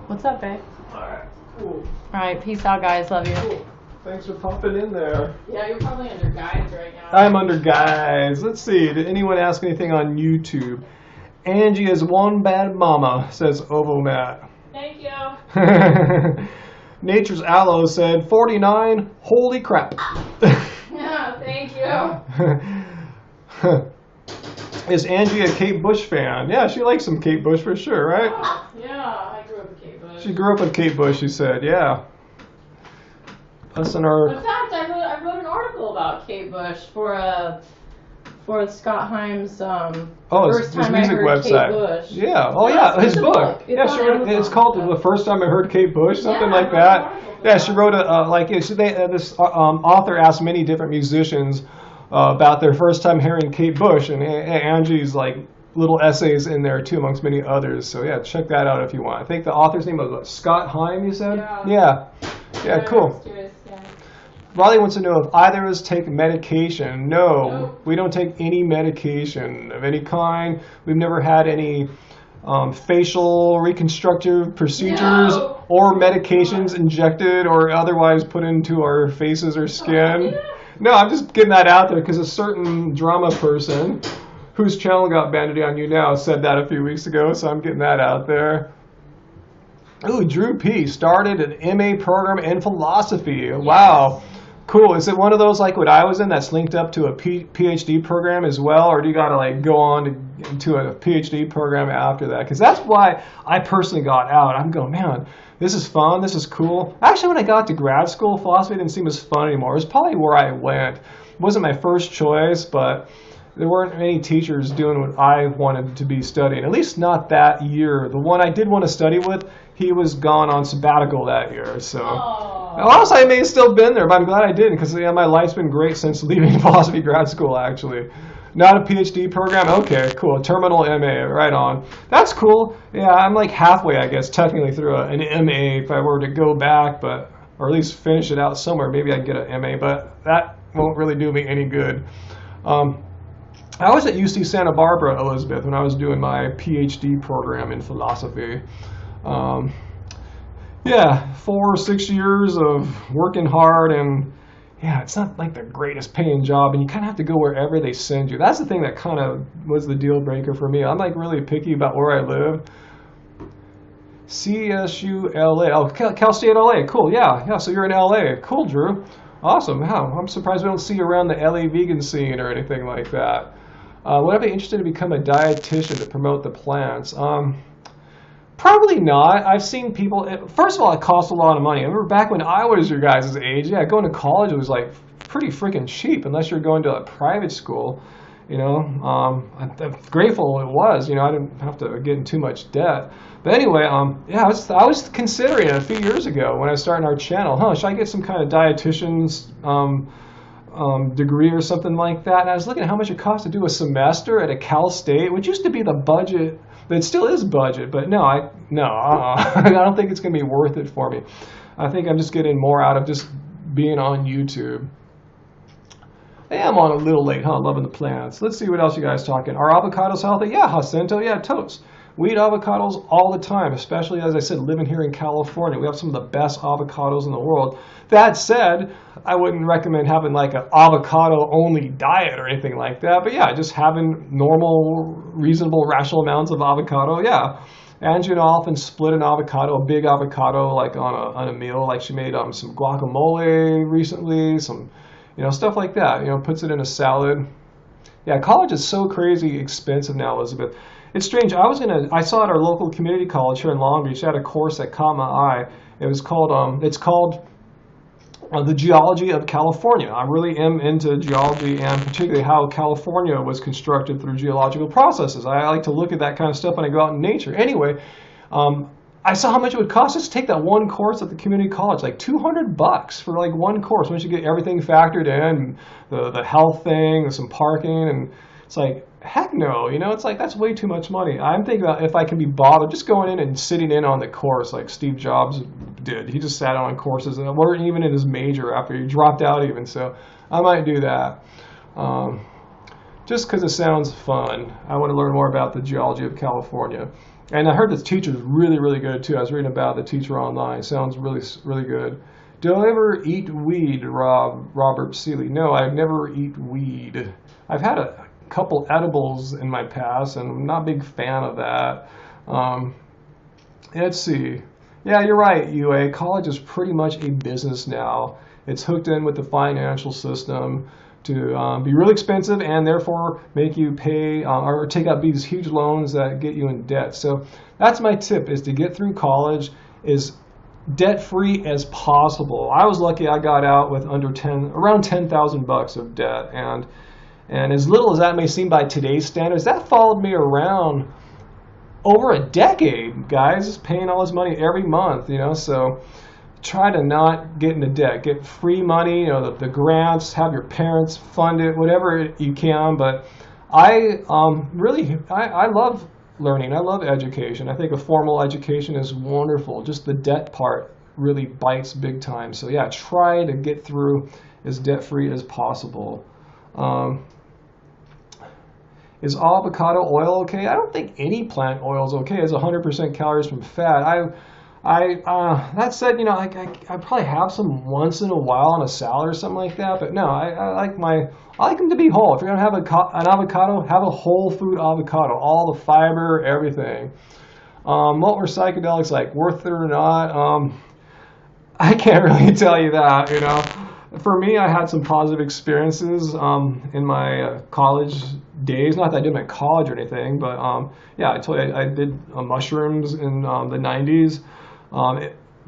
What's up, babe? Alright, cool. Alright, peace out, guys. Love you. Cool. Thanks for popping in there. Yeah, you're probably under guides right now. I'm under guys. Let's see. Did anyone ask anything on YouTube? Angie is one bad mama, says Ovomat. Thank you. Nature's Aloe said 49. Holy crap. Yeah, thank you. Is Angie a Kate Bush fan? Yeah, she likes some Kate Bush for sure, right? Yeah, I grew up with Kate Bush. She grew up with Kate Bush, she said, yeah. Us and our... In fact, I wrote an article about Kate Bush for Scott Himes' first his time music I heard website. Kate Bush. Yeah. Oh, yeah. His It's a book. It's Yeah, on she wrote. Amazon. It's called "The First Time I Heard Kate Bush," something Yeah, like I wrote an that. article for Yeah, that. she wrote this author asked many different musicians about their first time hearing Kate Bush, and Angie's like little essays in there too, amongst many others. So yeah, check that out if you want. I think the author's name was Scott Heim. You said? Yeah. Yeah. Cool. Riley wants to know if either of us take medication. No, Nope. we don't take any medication of any kind. We've never had any facial reconstructive procedures or medications injected or otherwise put into our faces or skin. No, I'm just getting that out there because a certain drama person whose channel got banned on YouNow said that a few weeks ago, so I'm getting that out there. Ooh, Drew P. started an MA program in philosophy. Wow. Cool. Is it one of those like what I was in that's linked up to a PhD program as well, or do you got to like go on to a PhD program after that? Because that's why I personally got out. I'm going, man, this is fun. This is cool. Actually, when I got to grad school, philosophy didn't seem as fun anymore. It was probably where I went. It wasn't my first choice, but there weren't any teachers doing what I wanted to be studying, at least not that year. The one I did want to study with, he was gone on sabbatical that year. So, else I may have still been there, but I'm glad I didn't because my life's been great since leaving philosophy grad school, actually. Not a PhD program? Okay, cool. Terminal MA, right on. That's cool. Yeah, I'm like halfway, I guess, technically through an MA if I were to go back, but or at least finish it out somewhere. Maybe I'd get an MA, but that won't really do me any good. I was at UC Santa Barbara, Elizabeth, when I was doing my PhD program in philosophy. Yeah, 4 or 6 years of working hard, and yeah, it's not like the greatest paying job, and you kind of have to go wherever they send you. That's the thing that kind of was the deal breaker for me. I'm like really picky about where I live. CSU LA, oh, Cal State LA, cool, yeah, so you're in LA, cool, Drew. Awesome, wow, I'm surprised we don't see you around the LA vegan scene or anything like that. Would I be interested to become a dietitian to promote the plants? Probably not. I've seen people, first of all, it costs a lot of money. I remember back when I was your guys' age, yeah, going to college was like pretty freaking cheap unless you're going to a private school. You know, I'm grateful it was. You know, I didn't have to get in too much debt. But anyway, yeah, I was considering it a few years ago when I was starting our channel. Should I get some kind of dietitian's degree or something like that? And I was looking at how much it costs to do a semester at a Cal State, which used to be the budget. But it still is budget, but no, I don't think it's going to be worth it for me. I think I'm just getting more out of just being on YouTube. Hey, I'm on a little late, huh? Loving the plants. Let's see what else you guys talking. Are avocados healthy? Yeah, Jacinto, yeah, totes. We eat avocados all the time, especially, as I said, living here in California. We have some of the best avocados in the world. That said, I wouldn't recommend having like an avocado-only diet or anything like that. But yeah, just having normal, reasonable, rational amounts of avocado, yeah. Angie and I often split an avocado, a big avocado, like on a meal. Like she made some guacamole recently, some, stuff like that. Puts it in a salad. Yeah, college is so crazy expensive now, Elizabeth. It's strange. I saw at our local community college here in Long Beach, they had a course that caught my eye. It was called, the Geology of California. I really am into geology and particularly how California was constructed through geological processes. I like to look at that kind of stuff when I go out in nature. Anyway, I saw how much it would cost us to take that one course at the community college, like $200 for like one course. Once you get everything factored in, the health thing, some parking, and it's like, heck no, it's like that's way too much money. I'm thinking about if I can be bothered just going in and sitting in on the course like Steve Jobs did. He just sat on courses and weren't even in his major after he dropped out even. So I might do that. Just because it sounds fun. I want to learn more about the geology of California. And I heard the teacher's really, really good too. I was reading about the teacher online. Sounds really, really good. Do I ever eat weed, Robert Seeley? No, I've never eaten weed. I've had a couple edibles in my past, and I'm not a big fan of that. Let's see. Yeah, you're right, UA. College is pretty much a business now. It's hooked in with the financial system to be really expensive and therefore make you pay or take out these huge loans that get you in debt. So that's my tip, is to get through college as debt-free as possible. I was lucky I got out with around $10,000 of debt, and as little as that may seem by today's standards, that followed me around over a decade, guys, paying all this money every month, so try to not get into debt. Get free money, the grants, have your parents fund it, whatever you can. But I love learning. I love education. I think a formal education is wonderful. Just the debt part really bites big time. So yeah, try to get through as debt-free as possible. Is avocado oil okay? I don't think any plant oil is okay. It's 100% calories from fat. That said, I probably have some once in a while on a salad or something like that. But no, I like them to be whole. If you're gonna have an avocado, have a whole food avocado, all the fiber, everything. What were psychedelics like? Worth it or not? I can't really tell you that. For me, I had some positive experiences in my college days. Not that I did my college or anything, but yeah, I told you I did mushrooms in the 90s.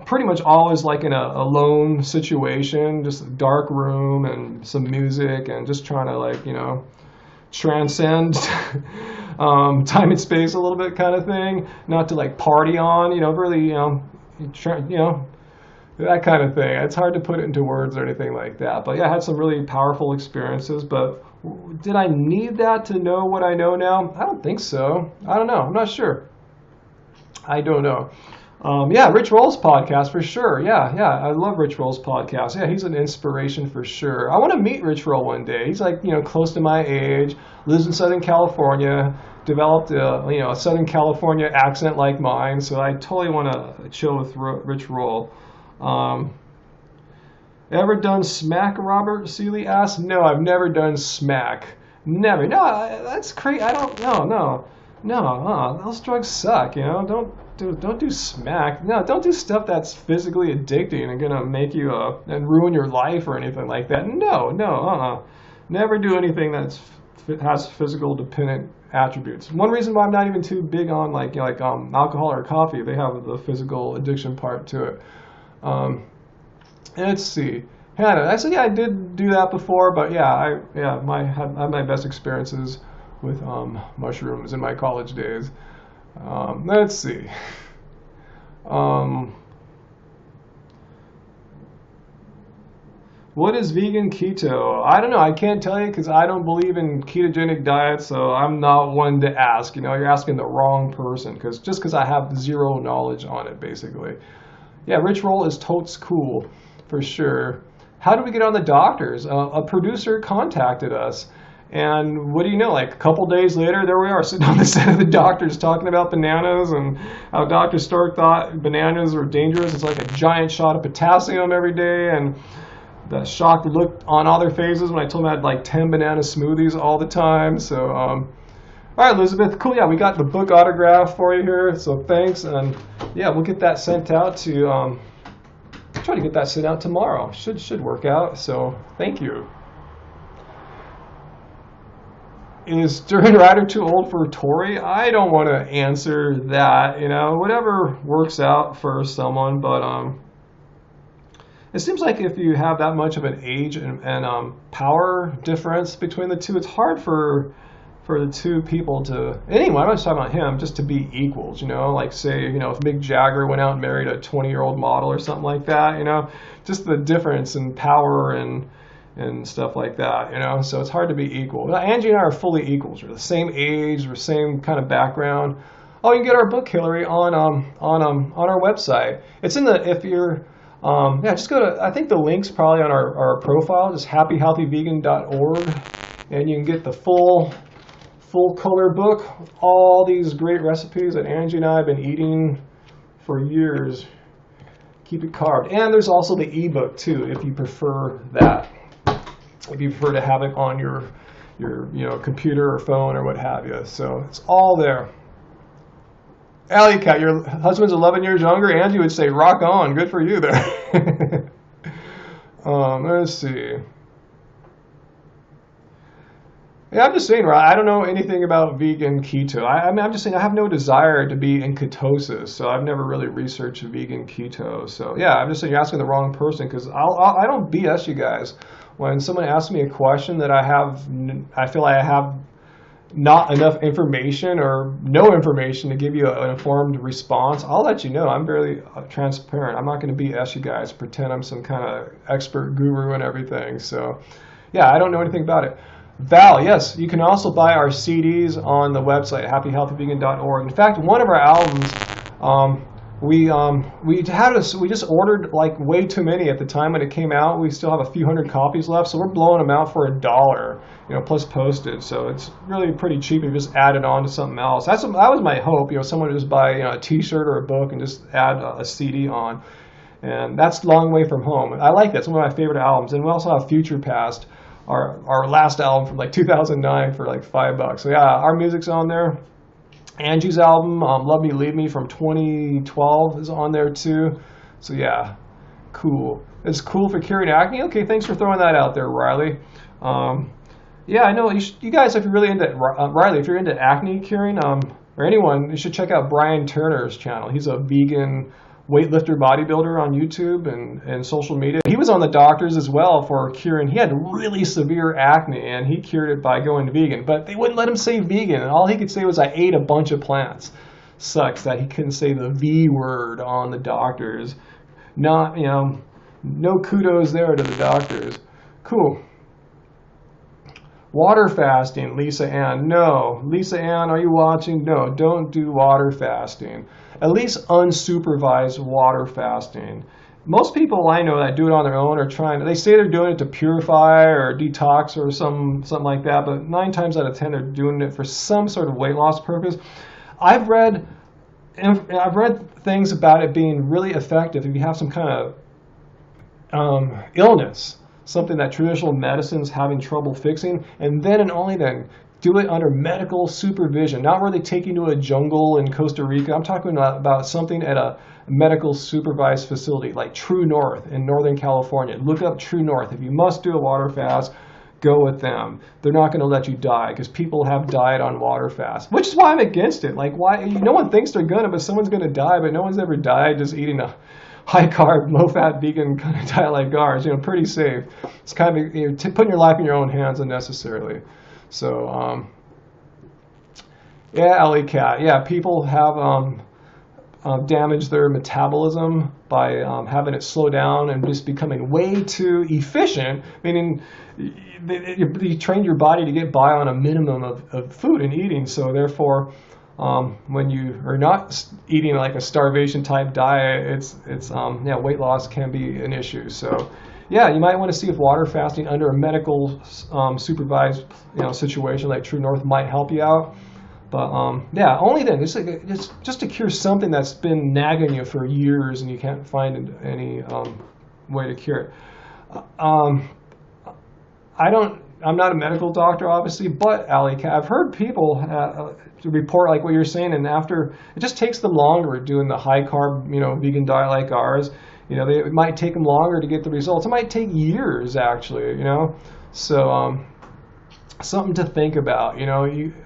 Pretty much always like in a lone situation, just a dark room and some music and just trying to transcend time and space a little bit kind of thing. Not to party on, really, that kind of thing. It's hard to put it into words or anything like that. But yeah, I had some really powerful experiences. But did I need that to know what I know now? I don't think so. I don't know. I'm not sure. I don't know. Yeah, Rich Roll's podcast for sure. Yeah, I love Rich Roll's podcast. Yeah, he's an inspiration for sure. I want to meet Rich Roll one day. He's close to my age, lives in Southern California, developed a Southern California accent like mine. So I totally want to chill with Rich Roll. Ever done smack? Robert Seeley asked. No, I've never done smack. Never. No, that's crazy. I don't. No. Those drugs suck. Don't do smack. No, don't do stuff that's physically addicting and gonna make you and ruin your life or anything like that. No. Never do anything has physical dependent attributes. One reason why I'm not even too big on alcohol or coffee, they have the physical addiction part to it. Let's see. Hannah, I said, yeah, I did do that before, but I had my best experiences with mushrooms in my college days. Let's see. What is vegan keto? I don't know. I can't tell you because I don't believe in ketogenic diets, so I'm not one to ask. You're asking the wrong person because I have zero knowledge on it, basically. Yeah, Rich Roll is totes cool, for sure. How do we get on the doctors? A producer contacted us. And what do you know, a couple days later, there we are sitting on the set of the doctors talking about bananas and how Dr. Stork thought bananas were dangerous. It's like a giant shot of potassium every day. And the shocked look on all their faces when I told them I had 10 banana smoothies all the time. So, all right, Elizabeth, cool. Yeah, we got the book autograph for you here. So thanks. And yeah, we'll get that sent out to, try to get that sent out tomorrow. Should work out. So thank you. Is Duran Rider too old for Tori? I don't want to answer that. Whatever works out for someone. But it seems like if you have that much of an age and power difference between the two, it's hard for the two people to. Anyway, I'm not just talking about him, just to be equals. Say, if Mick Jagger went out and married a 20-year-old model or something like that. Just the difference in power and stuff like that, so it's hard to be equal. Angie and I are fully equals. We're the same age, we're the same kind of background. Oh, you can get our book, Hillary, on our website. It's in the, if you're, just go to, I think the link's probably on our profile, just happyhealthyvegan.org, and you can get the full color book, all these great recipes that Angie and I have been eating for years. Keep it carved. And there's also the ebook too, if you prefer that. If you prefer to have it on your computer or phone or what have you. So it's all there. Alley Cat, your husband's 11 years younger. Angie would say, rock on. Good for you there. Let's see. Yeah, I'm just saying, I don't know anything about vegan keto. I'm just saying I have no desire to be in ketosis, so I've never really researched vegan keto. So yeah, I'm just saying you're asking the wrong person because I don't BS you guys. When someone asks me a question that I feel like I have not enough information or no information to give you an informed response, I'll let you know. I'm very transparent. I'm not going to BS you guys, pretend I'm some kind of expert guru and everything. So yeah, I don't know anything about it. Val, yes, you can also buy our CDs on the website, happyhealthyvegan.org. In fact, one of our albums, we just ordered like way too many at the time when it came out. We still have a few hundred copies left, so we're blowing them out for $1, plus postage. So it's really pretty cheap if you just add it on to something else. That was my hope. Someone would just buy a T-shirt or a book and just add a CD on, and that's Long Way From Home. I like that. It's one of my favorite albums. And we also have Future Past, our last album from like 2009 for like $5. So yeah, our music's on there. Angie's album, Love Me Leave Me from 2012 is on there too. So yeah, cool. It's cool for curing acne. Okay, thanks for throwing that out there, Riley. Yeah, I know you guys, if you're really into Riley, if you're into acne curing, or anyone, you should check out Brian Turner's channel. He's a vegan weightlifter bodybuilder on YouTube and social media. He was on the doctors as well for curing. He had really severe acne and he cured it by going vegan, but they wouldn't let him say vegan, and all he could say was, I ate a bunch of plants. Sucks that he couldn't say the V word on the doctors. Not, no kudos there to the doctors. Cool. Water fasting, Lisa Ann. No. Lisa Ann, are you watching? No, don't do water fasting. At least unsupervised water fasting. Most people I know that do it on their own are they say they're doing it to purify or detox or something like that, but 9 times out of 10 they're doing it for some sort of weight loss purpose. I've read things about it being really effective if you have some kind of illness, something that traditional medicine's having trouble fixing, and then and only then do it under medical supervision, not where they take you to a jungle in Costa Rica. I'm talking about something at a medical supervised facility like True North in Northern California. Look up True North. If you must do a water fast, go with them. They're not going to let you die, because people have died on water fast, which is why I'm against it. Like, why? No one thinks they're gonna, but someone's going to die, but no one's ever died just eating a high carb, low fat, vegan kind of diet like ours. Pretty safe. It's kind of putting your life in your own hands unnecessarily. So, yeah, Alley Cat. Yeah, people have damaged their metabolism by having it slow down and just becoming way too efficient, meaning you train your body to get by on a minimum of food and eating. So therefore, when you are not eating like a starvation type diet, weight loss can be an issue. So yeah, you might want to see if water fasting under a medical supervised situation like True North might help you out. But yeah, only then. Just to cure something that's been nagging you for years and you can't find any way to cure it. I'm not a medical doctor, obviously, but I've heard people report like what you're saying, and after it just takes them longer doing the high carb, vegan diet like ours. It might take them longer to get the results. It might take years, actually. So something to think about.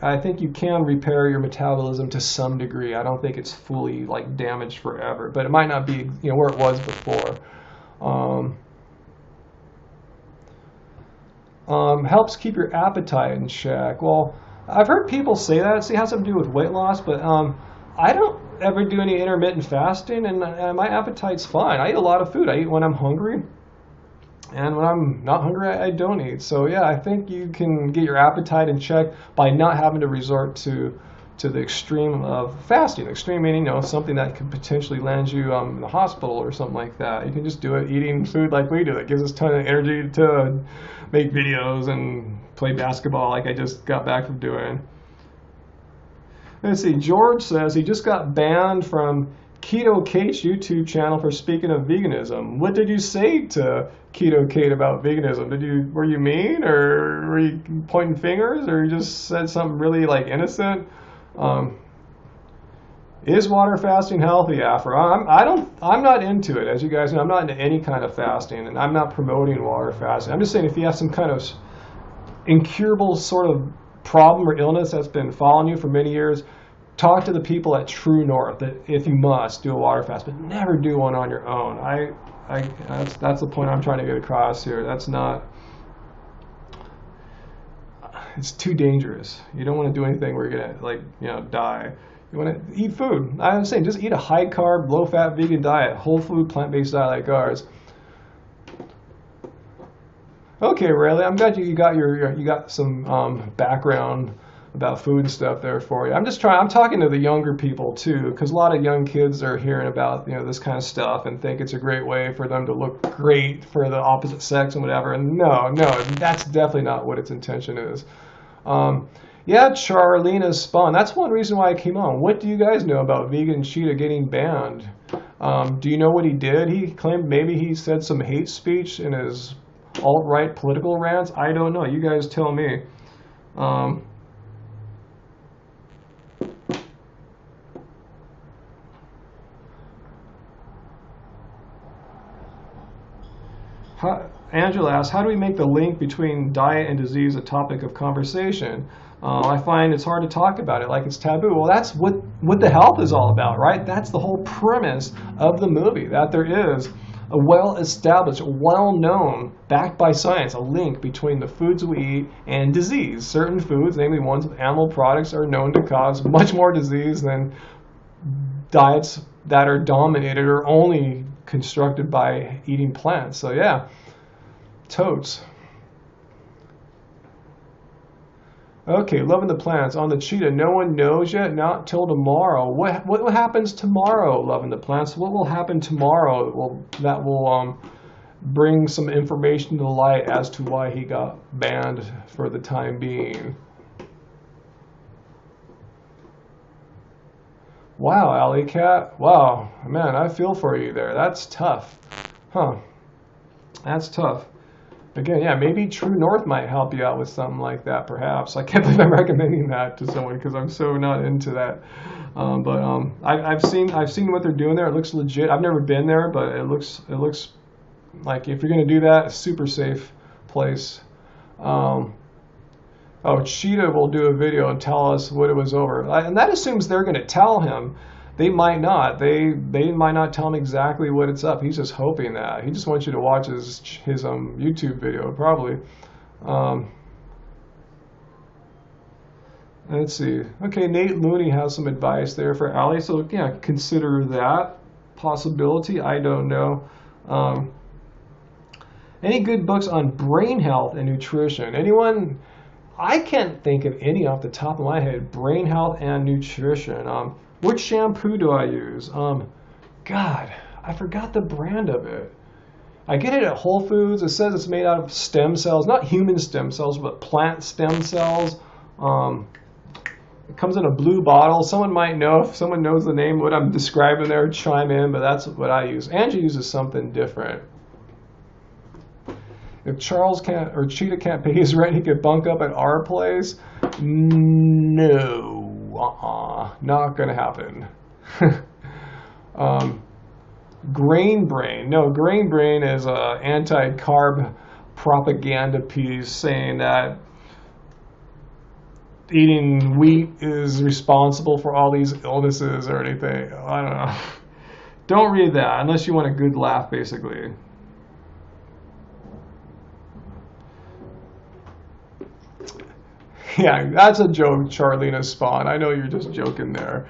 I think you can repair your metabolism to some degree. I don't think it's fully like damaged forever, but it might not be where it was before. Helps keep your appetite in check. Well, I've heard people say that. It has something to do with weight loss, but I don't ever do any intermittent fasting, and my appetite's fine. I eat a lot of food. I eat when I'm hungry, and when I'm not hungry, I don't eat. So yeah, I think you can get your appetite in check by not having to resort to the extreme of fasting. Extreme meaning, something that could potentially land you in the hospital or something like that. You can just do it eating food like we do. It gives us a ton of energy to make videos and play basketball like I just got back from doing. Let's see, George says he just got banned from Keto Kate's YouTube channel for speaking of veganism. What did you say to Keto Kate about veganism? Were you mean, or were you pointing fingers, or you just said something really like innocent? Is water fasting healthy, Afro? I'm not into it. As you guys know, I'm not into any kind of fasting, and I'm not promoting water fasting. I'm just saying, if you have some kind of incurable sort of problem or illness that's been following you for many years, talk to the people at True North. That if you must, do a water fast, but never do one on your own. That's the point I'm trying to get across here. It's too dangerous. You don't want to do anything where you're gonna die. You want to eat food. I'm saying just eat a high carb, low fat vegan diet, whole food, plant-based diet like ours. Okay, Rayleigh, I'm glad you got some background about food and stuff there for you. I'm talking to the younger people too, because a lot of young kids are hearing about, you know, this kind of stuff and think it's a great way for them to look great for the opposite sex and whatever. And no, that's definitely not what its intention is. Yeah, Charlena Spawn. That's one reason why I came on. What do you guys know about Vegan Cheetah getting banned? Do you know what he did? He claimed maybe he said some hate speech in his alt-right political rants. I don't know. You guys tell me. Angela asks, how do we make the link between diet and disease a topic of conversation? I find it's hard to talk about it like it's taboo. Well, that's what the health is all about, right? That's the whole premise of the movie, that there is a well-established, well-known, backed by science, a link between the foods we eat and disease. Certain foods, namely ones with animal products, are known to cause much more disease than diets that are dominated or only constructed by eating plants. So yeah, totes. Okay, loving the plants. On the cheetah, no one knows yet, not till tomorrow. What happens tomorrow, loving the plants? What will happen tomorrow that will bring some information to light as to why he got banned for the time being? Wow, Alley Cat. Wow, man, I feel for you there. That's tough. Huh. That's tough. Again, yeah, maybe True North might help you out with something like that, perhaps. I can't believe I'm recommending that to someone because I'm so not into that. I've seen what they're doing there. It looks legit. I've never been there, but it looks like if you're gonna do that, a super safe place. Oh, Cheetah will do a video and tell us what it was over, and that assumes they're gonna tell him. They might not. They might not tell him exactly what it's up. He's just hoping that. He just wants you to watch his YouTube video, probably. Let's see. Okay, Nate Looney has some advice there for Allie. So yeah, consider that possibility. I don't know. Any good books on brain health and nutrition? Anyone? I can't think of any off the top of my head. Brain health and nutrition. Which shampoo do I use? God, I forgot the brand of it. I get it at Whole Foods. It says it's made out of stem cells, not human stem cells, but plant stem cells. It comes in a blue bottle. Someone might know, if someone knows the name, what I'm describing there, chime in, but that's what I use. Angie uses something different. If Charles can't, or Cheetah can't pay his rent, he could bunk up at our place. No. Not gonna happen. Grain Brain. No, Grain Brain is a anti-carb propaganda piece saying that eating wheat is responsible for all these illnesses or anything. I don't know. Don't read that unless you want a good laugh, basically. Yeah, that's a joke, Charlena Spawn. I know you're just joking there.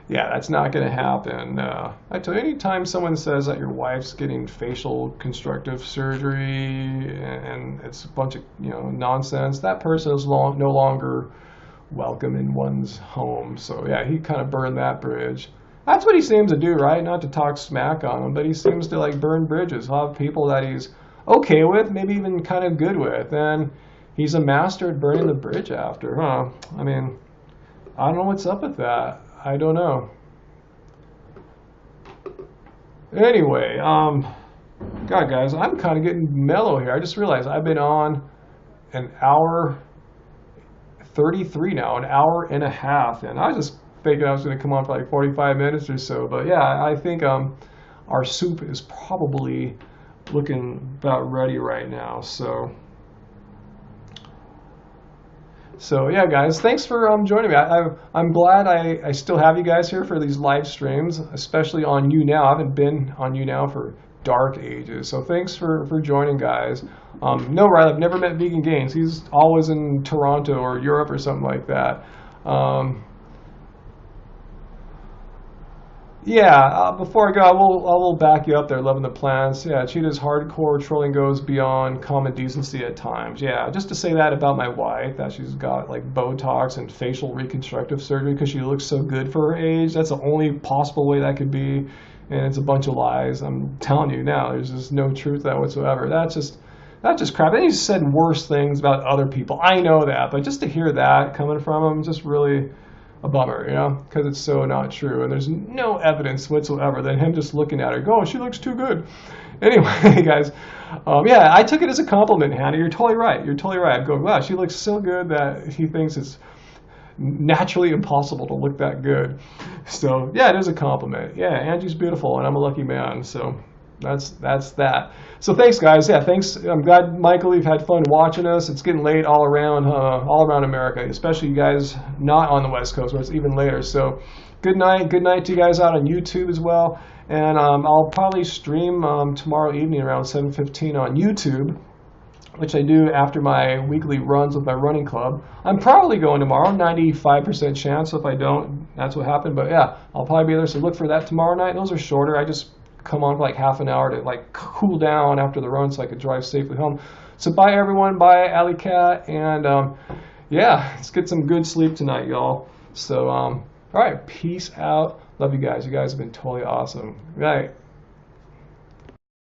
Yeah, that's not going to happen. I tell you, anytime someone says that your wife's getting facial constructive surgery and it's a bunch of nonsense, that person is no longer welcome in one's home. So yeah, he kind of burned that bridge. That's what he seems to do, right? Not to talk smack on him, but he seems to like burn bridges. He'll have people that he's okay with, maybe even kind of good with, and he's a master at burning the bridge after, huh? I mean, I don't know what's up with that. I don't know. Anyway, God, guys, I'm kind of getting mellow here. I just realized I've been on an hour 33 now, an hour and a half, and I was just thinking I was going to come on for like 45 minutes or so. But yeah, I think our soup is probably looking about ready right now. So yeah, guys, thanks for joining me. I'm glad I still have you guys here for these live streams, especially on YouNow. I haven't been on YouNow for dark ages. So thanks for joining, guys. No, Riley, I've never met Vegan Gains. He's always in Toronto or Europe or something like that. Yeah, before I go, I will back you up there, loving the plants. Yeah, Cheetah's hardcore trolling goes beyond common decency at times. Yeah, just to say that about my wife, that she's got like Botox and facial reconstructive surgery because she looks so good for her age. That's the only possible way that could be, and it's a bunch of lies. I'm telling you now, there's just no truth to that whatsoever. That's just crap. And he's said worse things about other people. I know that, but just to hear that coming from him, just really a bummer, you know, because it's so not true, and there's no evidence whatsoever than him just looking at her, go, oh, she looks too good. Anyway, guys, yeah, I took it as a compliment, Hannah. You're totally right. You're totally right. I'm going, wow, she looks so good that he thinks it's naturally impossible to look that good. So yeah, it is a compliment. Yeah, Angie's beautiful, and I'm a lucky man. So that's that. So thanks, guys. Yeah, thanks. I'm glad, Michael, you've had fun watching us. It's getting late all around America, especially you guys not on the West Coast where it's even later. So good night to you guys out on YouTube as well. And I'll probably stream tomorrow evening around 7:15 on YouTube, which I do after my weekly runs with my running club. I'm probably going tomorrow, 95% chance. So if I don't, that's what happened. But yeah, I'll probably be there. So look for that tomorrow night. Those are shorter. I just come on for like half an hour to like cool down after the run so I could drive safely home. So bye everyone, bye Alley Cat, and yeah, let's get some good sleep tonight, y'all. So all right, peace out. Love you guys. You guys have been totally awesome. Good night.